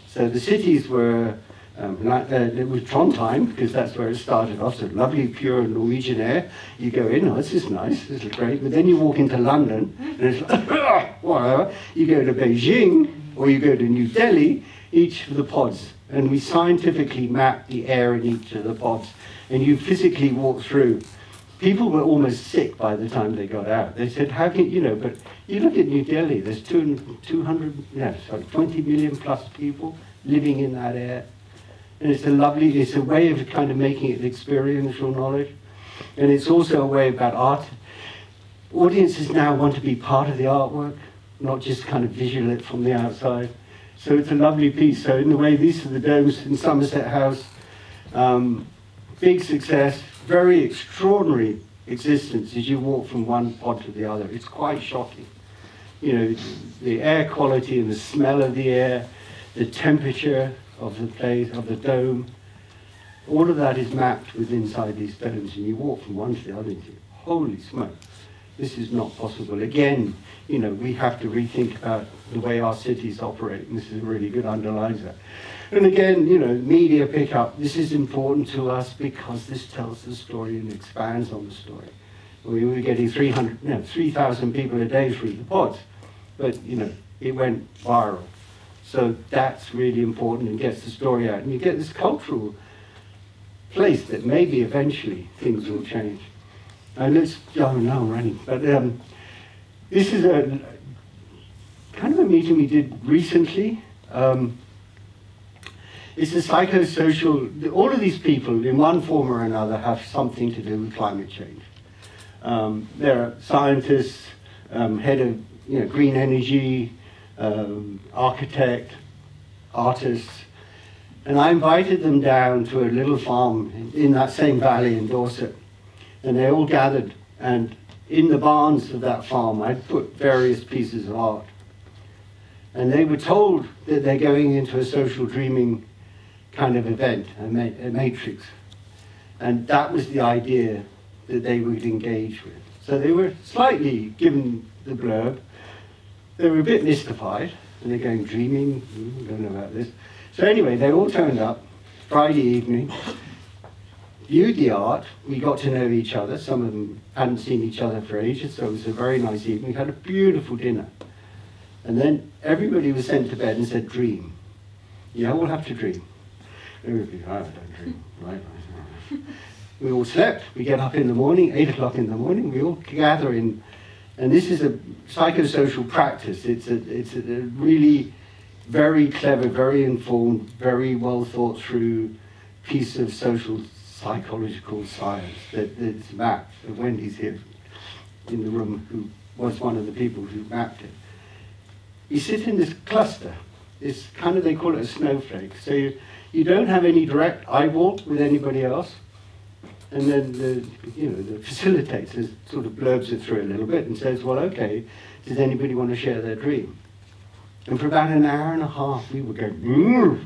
So the cities were, it was Trondheim, because that's where it started off, so lovely, pure Norwegian air. You go in, oh, this is nice, this is great, but then you walk into London, and it's like, whatever. You go to Beijing, or you go to New Delhi, each of the pods, and we scientifically mapped the air in each of the pods, and you physically walk through. People were almost sick by the time they got out. They said, how can, you know, but you look at New Delhi, there's 20 million plus people living in that air. And it's a way of kind of making it experiential knowledge. And it's also a way about art. Audiences now want to be part of the artwork, not just kind of visual it from the outside. So it's a lovely piece. So in the way, these are the domes in Somerset House. Big success, very extraordinary existence as you walk from one pod to the other. It's quite shocking. You know, the air quality and the smell of the air, the temperature of the place, of the dome, all of that is mapped within inside these domes, and you walk from one to the other and you think, holy smoke, this is not possible. Again, you know, we have to rethink about the way our cities operate, and this is really good, underlines that. And again, you know, media pickup, this is important to us because this tells the story and expands on the story. We were getting 3,000 people a day through the pods, but, you know, it went viral. So that's really important and gets the story out. And you get this cultural place that maybe eventually things will change. And let's, oh no, I'm running. But this is a kind of a meeting we did recently. It's a psychosocial, all of these people in one form or another have something to do with climate change. There are scientists, head of green energy, architect, artists, and I invited them down to a little farm in that same valley in Dorset, and they all gathered, and in the barns of that farm I'd put various pieces of art, and they were told that they're going into a social dreaming kind of event, a matrix, and that was the idea that they would engage with. So they were slightly given the blurb. They were a bit mystified, and they're going, dreaming, I don't know about this. So anyway, they all turned up Friday evening, viewed the art, we got to know each other. Some of them hadn't seen each other for ages, so it was a very nice evening. We had a beautiful dinner. And then everybody was sent to bed and said, dream. Yeah, we'll have to dream. Everybody, I don't dream, right. We all slept, we get up in the morning, 8 o'clock in the morning, we all gather in. And this is a psychosocial practice. It's a really very clever, very informed, very well thought through piece of social psychological science that's mapped. Wendy's here in the room, who was one of the people who mapped it. You sit in this cluster. It's kind of, they call it a snowflake. So you don't have any direct eyeball with anybody else. And then the facilitator sort of blurbs it through a little bit and says, well, okay, does anybody want to share their dream? And for about an hour and a half, we would go, "Mmm."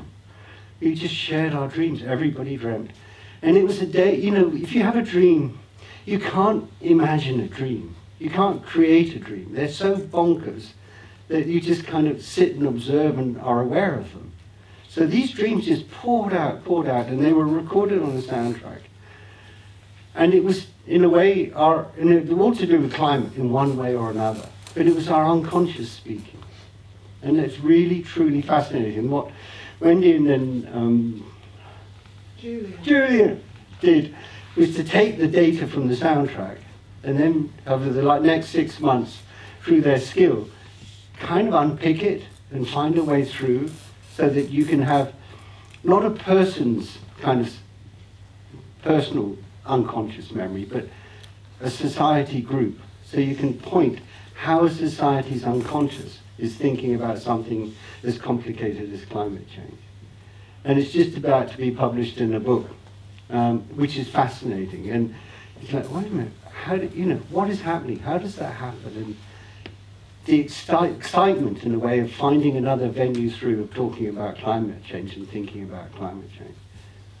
We just shared our dreams. Everybody dreamt. And it was a day, you know, if you have a dream, you can't imagine a dream. You can't create a dream. They're so bonkers that you just kind of sit and observe and are aware of them. So these dreams just poured out, and they were recorded on the soundtrack. And it was, in a way, and it was all to do with climate in one way or another. But it was our unconscious speaking. And it's really, truly fascinating. What Wendy and then Julia did was to take the data from the soundtrack and then over the next 6 months, through their skill, kind of unpick it and find a way through so that you can have not a person's kind of personal unconscious memory, but a society group. So you can point how a society's unconscious is thinking about something as complicated as climate change. And it's just about to be published in a book, which is fascinating. And it's like, wait a minute, what is happening? How does that happen? And the excitement, in a way, of finding another venue through of talking about climate change and thinking about climate change.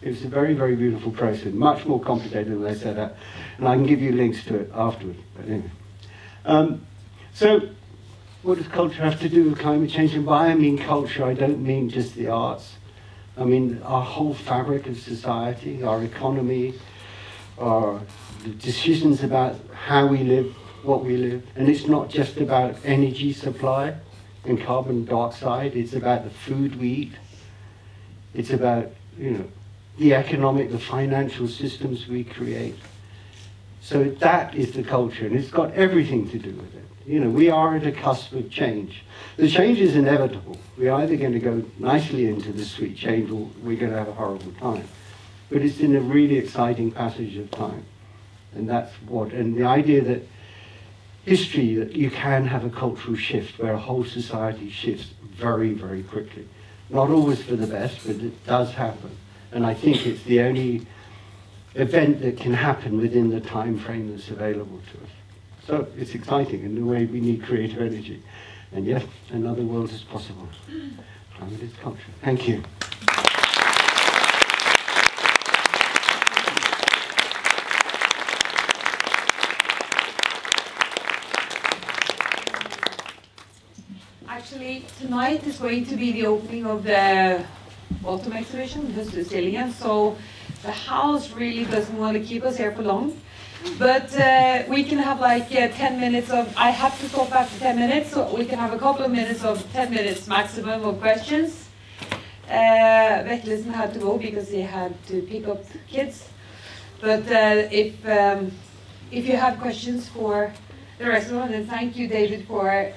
It was a very, very beautiful process, much more complicated than I set out. And I can give you links to it afterwards. But anyway. So what does culture have to do with climate change? And by I mean culture, I don't mean just the arts. I mean our whole fabric of society, our economy, our decisions about how we live, what we live. And it's not just about energy supply and carbon dioxide, it's about the food we eat. It's about, the economic, the financial systems we create. So that is the culture, and it's got everything to do with it. We are at a cusp of change. The change is inevitable. We're either going to go nicely into the sweet change or we're going to have a horrible time. But it's in a really exciting passage of time. And and the idea that history, that you can have a cultural shift where a whole society shifts very, very quickly. Not always for the best, but it does happen. And I think it's the only event that can happen within the time frame that's available to us. So it's exciting in the way we need creative energy. And yes, another world is possible. Climate is culture. Thank you. Actually, tonight is going to be the opening of the autumn exhibition, Höstutställningen, so the house really doesn't want to keep us here for long. But we can have like 10 minutes of, I have to stop after 10 minutes, so we can have a couple of minutes of 10 minutes maximum of questions. Vetlesen had to go because he had to pick up kids. But if you have questions for the rest of them, then thank you, David, for a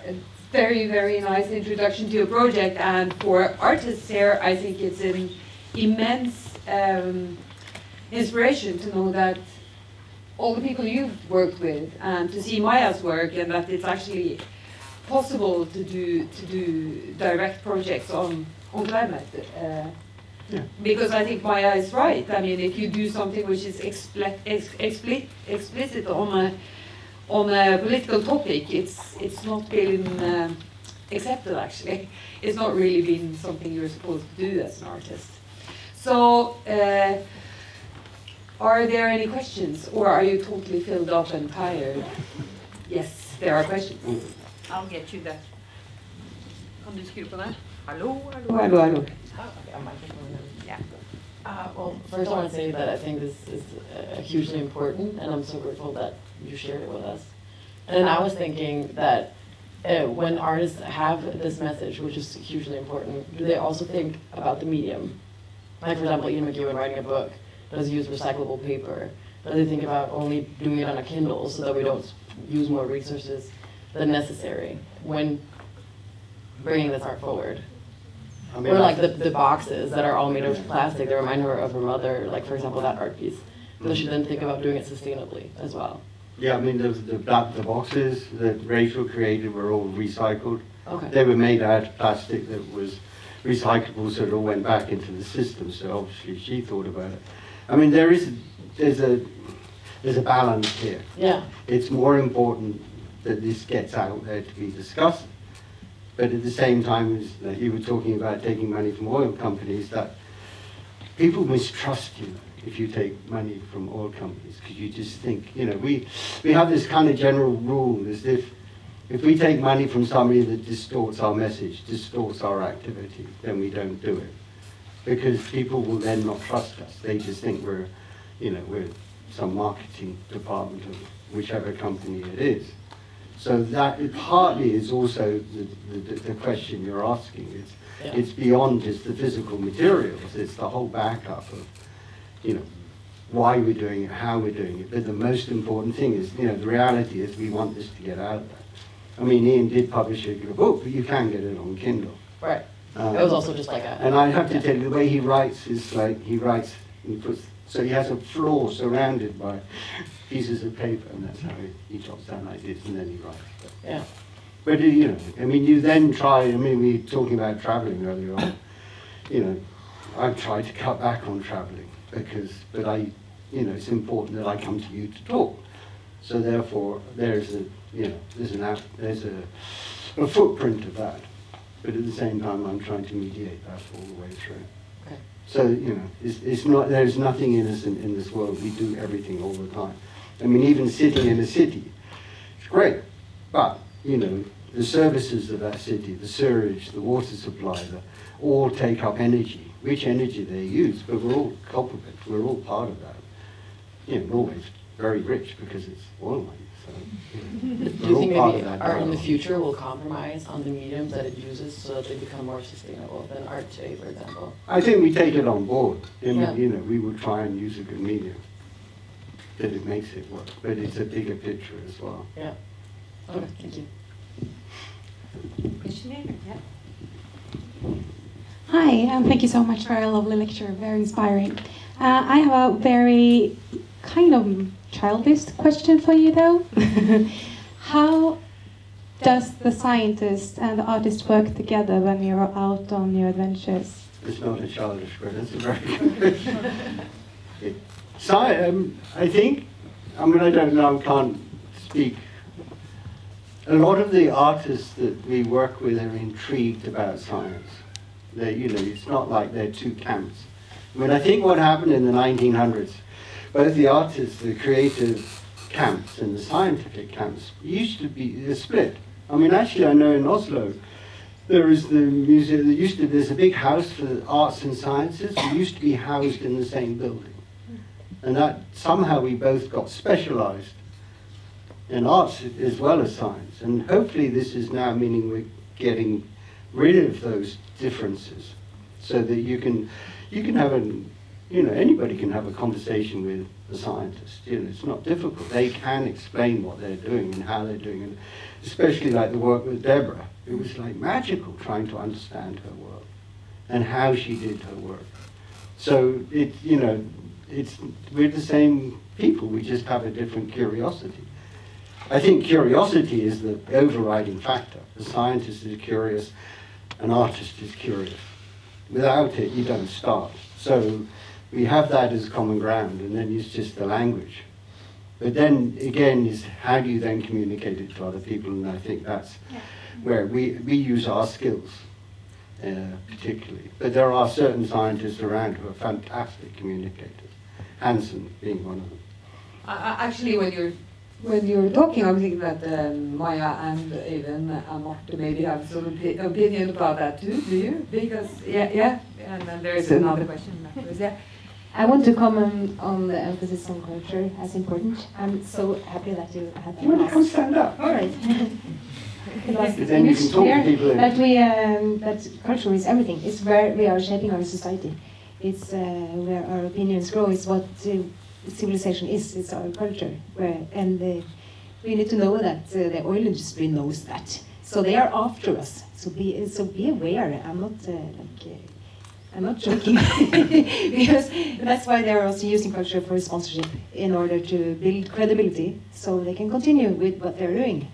very, very nice introduction to your project. And for artists here, I think it's an immense inspiration to know that all the people you've worked with, and to see Maya's work, and that it's actually possible to do direct projects on climate. Because I think Maya is right. I mean, if you do something which is explicit on a political topic, it's not been accepted. Actually, it's not really been something you're supposed to do as an artist. So. Are there any questions, or are you totally filled up and tired? Yes, there are questions. I'll get you that. Kan du skrive på det? Hallo, hallo. Hallo, hallo. Yeah. Well, first I want to say that I think this is hugely important, and I'm so grateful that you shared it with us. And I was thinking that when artists have this message, which is hugely important, do they also think about the medium? Like, for example, Ian McEwan writing a book, does he use recyclable paper? Does he think about only doing it on a Kindle so that we don't use more resources than necessary when bringing this art forward? Or like the boxes that are all made of plastic, they remind her of her mother, like for example that art piece. Does she then think about doing it sustainably as well? Yeah, I mean the boxes that Rachel created were all recycled. Okay. They were made out of plastic that was recyclable, so it all went back into the system, so obviously she thought about it. I mean, there's a balance here. Yeah. It's more important that this gets out there to be discussed But at the same time, as like you were talking about taking money from oil companies, that people mistrust you if you take money from oil companies, because you just think, you know, we have this kind of general rule, as if we take money from somebody that distorts our message, distorts our activity, then we don't do it. Because people will then not trust us. They just think we're, you know, we're some marketing department of whichever company it is. So that it partly is also the question you're asking. It's beyond just the physical materials. It's the whole backup of, you know, why we're doing it, how we're doing it. But the most important thing is, you know, the reality is we want this to get out there. I mean, Ian did publish a book, but you can get it on Kindle. Right. It was also just like a... And I have to tell you, the way he writes is like, he puts, so he has a floor surrounded by pieces of paper, and that's how he jots down ideas, and then he writes. Yeah. But, you know, I mean, you then try, I mean, we were talking about traveling earlier on. You know, I've tried to cut back on traveling, but I, you know, it's important that I come to you to talk. So therefore, there's a, you know, there's a footprint of that. But at the same time, I'm trying to mediate that all the way through. Okay. So, you know, it's not, there's nothing innocent in this world. We do everything all the time. I mean, even sitting in a city, it's great. But, you know, the services of that city, the sewage, the water supply, all take up energy, which energy they use, but we're all culprit. We're all part of that. You know, Norway's very rich because it's oil money. So, you know, do you think maybe art in the future will compromise on the mediums that it uses so that they become more sustainable than art today, for example? I think we take it on board. And, yeah. You know, we would try and use a good medium, that it makes it work. But it's a bigger picture as well. Yeah. Okay, thank you. Hi, thank you so much for a lovely lecture, very inspiring. I have a very kind of childish question for you though. How does the scientist and the artist work together when you're out on your adventures? It's not a childish question, it's a very good question. I think, I mean, I don't know, I can't speak. A lot of the artists that we work with are intrigued about science. They, you know, it's not like they're two camps. I mean, I think what happened in the 1900s, both the artists, the creative camps and the scientific camps used to be split. I mean, actually, I know in Oslo, there is the museum, there's a big house for the arts and sciences. We used to be housed in the same building. And that somehow we both got specialized in arts as well as science. And hopefully this is now meaning we're getting rid of those differences so that you can have you know, anybody can have a conversation with a scientist. You know, it's not difficult. They can explain what they're doing and how they're doing it. Especially like the work with Deborah. It was like magical trying to understand her work and how she did her work. So you know, we're the same people. We just have a different curiosity. I think curiosity is the overriding factor. The scientist is curious, an artist is curious. Without it, you don't start. So we have that as common ground, and then it's just the language. But then, again, is how do you then communicate it to other people? And I think that's where we use our skills, particularly. But there are certain scientists around who are fantastic communicators, Hansen being one of them. Actually, when you're talking, I'm thinking that Maya and even Marte maybe have some opinion about that too. Do you? Because yeah. And then there is another question afterwards. Yeah. I want to comment on the emphasis on culture as important. I'm so happy that you had that. You want to come stand up? All right. Then you can talk to people. That culture is everything. It's where we are shaping our society. It's where our opinions grow. It's what civilization is. It's our culture. And we need to know that the oil industry knows that. So they are after us. So be aware. I'm not joking, because that's why they're also using culture for sponsorship in order to build credibility, so they can continue with what they're doing,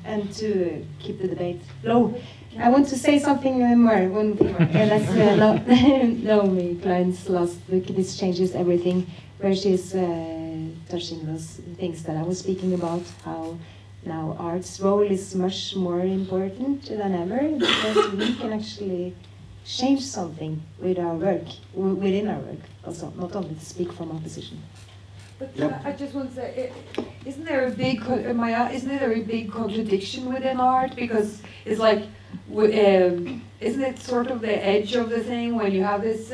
and to keep the debate low. I want to say something more. One thing more. That's Naomi Klein's last book, This Changes Everything, where she's touching those things that I was speaking about, how now art's role is much more important than ever, because we can actually change something with our work, within our work also, not only to speak from our position. But I just want to say, isn't there a big contradiction within art? Because it's like, isn't it sort of the edge of the thing when you have this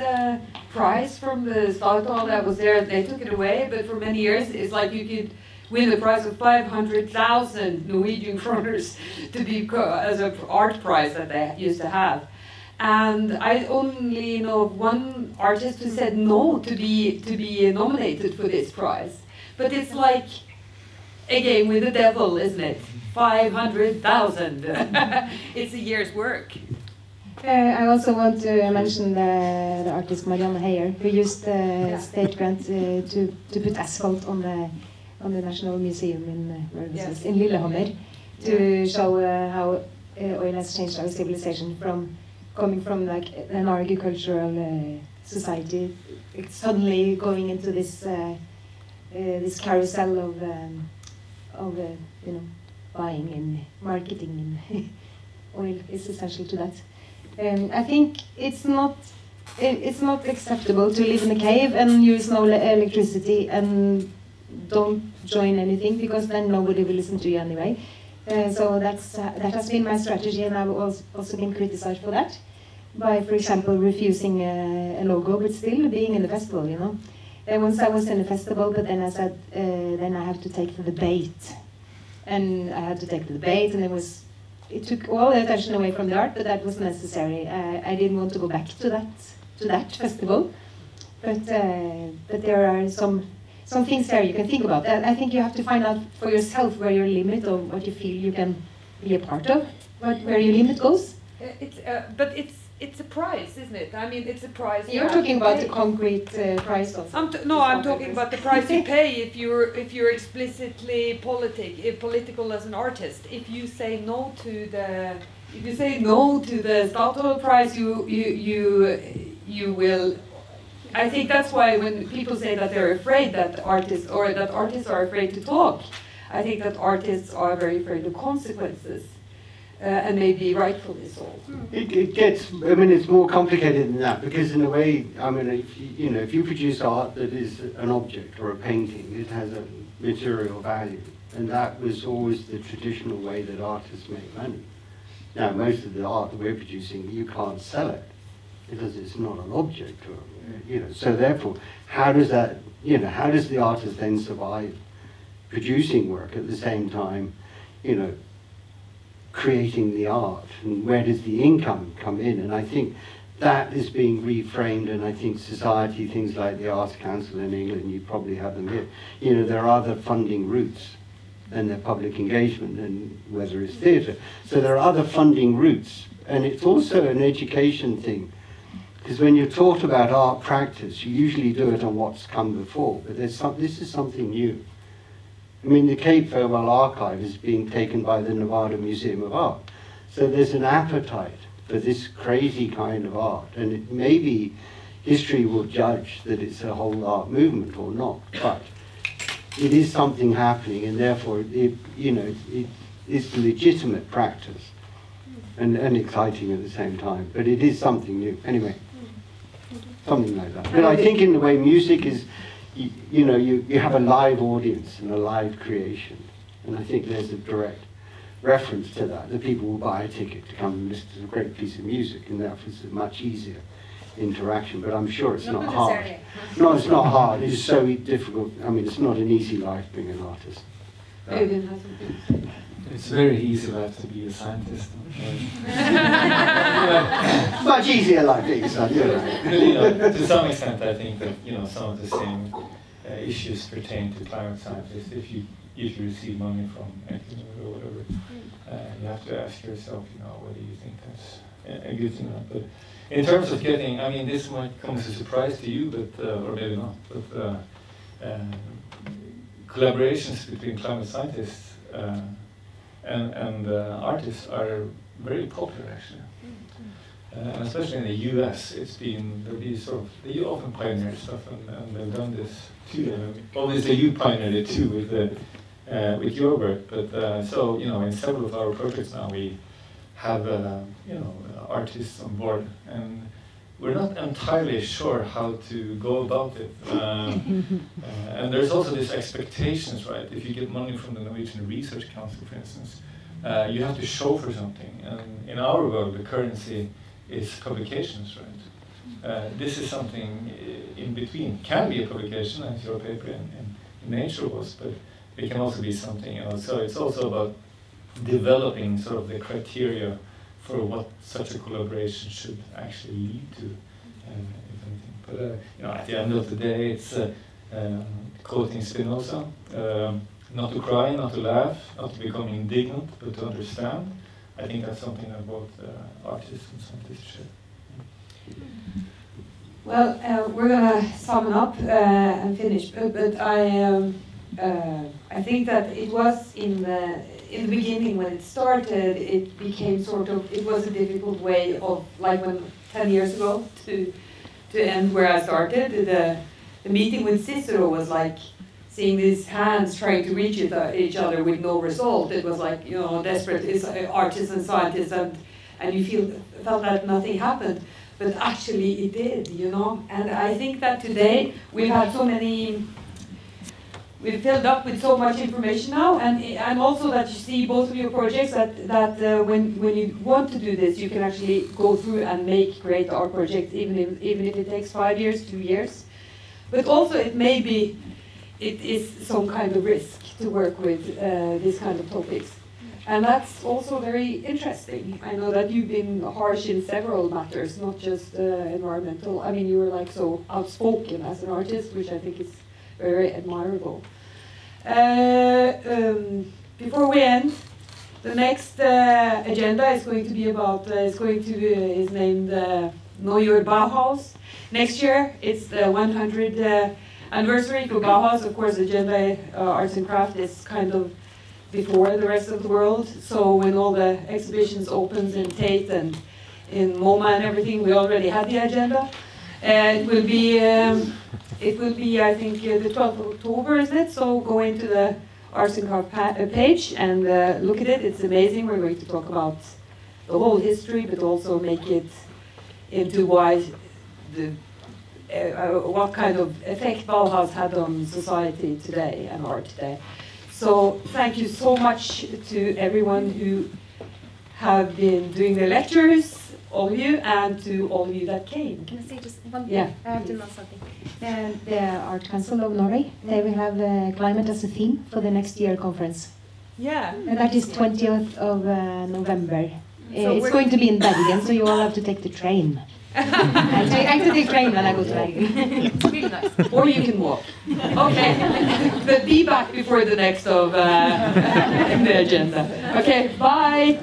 prize from the Statoil that was there? They took it away, but for many years it's like you could win the prize of 500,000 Norwegian kroners to be as an art prize that they used to have. And I only know of one artist who said no to be nominated for this prize. But it's like a game with the devil, isn't it? 500,000. It's a year's work. I also want to mention the artist Marianne Heyer, who used the state grant to put asphalt on the National Museum in Lillehammer, to show how oil has changed our civilization from coming from like an agricultural society, suddenly going into this this carousel of you know, buying and marketing, and oil is essential to that. I think it's not acceptable to live in a cave and use no electricity and don't join anything, because then nobody will listen to you anyway. So that has been my strategy, and I've also been criticized for that, by, for example, refusing a logo, but still being in the festival, you know. Once I was in the festival, but then I said, then I have to take the debate. And I had to take the debate, and it took all the attention away from the art, but that was necessary. I didn't want to go back to that festival, but there are some things there you can think about. I think you have to find out for yourself where your limit of what you feel you can be a part of, where your limit goes. But it's a prize, isn't it? I mean, it's a prize. You're talking about the concrete prize also. I'm talking about the price you pay if you're explicitly political as an artist. If you say no to the Statoil prize, you will. I think that's why when people say that they're afraid that artists are afraid to talk, I think that artists are very afraid of consequences, and maybe rightfully so. It gets, I mean, it's more complicated than that, because in a way, I mean, if you produce art that is an object or a painting, it has a material value, and that was always the traditional way that artists make money. Now, most of the art that we're producing, you can't sell it, because it's not an object, or, so therefore, how does the artist then survive producing work at the same time, creating the art, and where does the income come in? And I think that is being reframed, and I think society, things like the Arts Council in England, you probably have them here, there are other funding routes than their public engagement, and whether it's theatre. So there are other funding routes, and it's also an education thing. Because when you're taught about art practice, you usually do it on what's come before, but this is something new. I mean, the Cape Farewell Archive is being taken by the Nevada Museum of Art. So there's an appetite for this crazy kind of art, and maybe history will judge that it's a whole art movement or not, but it is something happening, and therefore it's legitimate practice and exciting at the same time, but it is something new. Anyway. Something like that. But I think in the way music is, you have a live audience and a live creation. And I think there's a direct reference to that people will buy a ticket to come and listen to a great piece of music, and therefore it's a much easier interaction. But I'm sure it's not hard. No, it's not hard. It's so difficult. I mean, it's not an easy life being an artist. It's very easy life to be a scientist. Much easier life being a scientist. To some extent, I think that some of the same issues pertain to climate scientists. If you receive money from academia or whatever, you have to ask yourself, whether you think that's a good thing or not. But in terms of getting, I mean, this might come as a surprise to you, but or maybe not. But collaborations between climate scientists and artists are very popular, actually. And especially in the US, you often pioneer stuff, and they've done this too. Obviously, you pioneered it too with the with your work. But so, you know, in several of our projects now, we have, you know, artists on board, and we're not entirely sure how to go about it. And there's also these expectations, right? If you get money from the Norwegian Research Council, for instance, you have to show for something. And in our world, the currency is publications, right? This is something in between. Can be a publication, as your paper in Nature was, but it can also be something else. So it's also about developing sort of the criteria for what such a collaboration should actually lead to, if anything. But you know, at the end of the day, it's quoting Spinoza: not to cry, not to laugh, not to become indignant, but to understand. I think that's something that both artists and scientists share. Well, we're gonna sum up and finish, but I think that it was in the beginning when it started, it became sort of, it was a difficult way of, like when 10 years ago to end where I started. The meeting with Cicero was like seeing these hands trying to reach each other with no result. It was like, you know, desperate artists and scientists, and you felt that nothing happened. But actually it did, you know. And I think that today we've had so many, we've filled up with so much information now, and also that you see both of your projects that when you want to do this, you can actually go through and make great art projects, even if it takes 5 years, 2 years. But also it is some kind of risk to work with these kind of topics. And that's also very interesting. I know that you've been harsh in several matters, not just environmental. I mean, you were like so outspoken as an artist, which I think is very admirable. Before we end, the next agenda is going to be about, is named Know Your Bauhaus. Next year, it's the 100th anniversary for Bauhaus. Of course, agenda arts and craft is kind of before the rest of the world. So when all the exhibitions opens in Tate and in MoMA and everything, we already had the agenda. It will be, I think, the 12th of October, isn't it? So go into the Arts and Craft page and look at it. It's amazing. We're going to talk about the whole history, but also make it into why what kind of effect Bauhaus had on society today and art today. So thank you so much to everyone who have been doing the lectures, all of you, and to all of you that came. Can I say just one thing? Yeah. I have to know something. The Art Council of Norway, they will have climate as a theme for the next year conference. Yeah. And that is 20th of November. So it's going to be in Bergen, so you all have to take the train. I have to take the train when I go to Bergen. It's really nice. Or you can walk. Okay. But be back before the next of in the agenda. Okay, bye.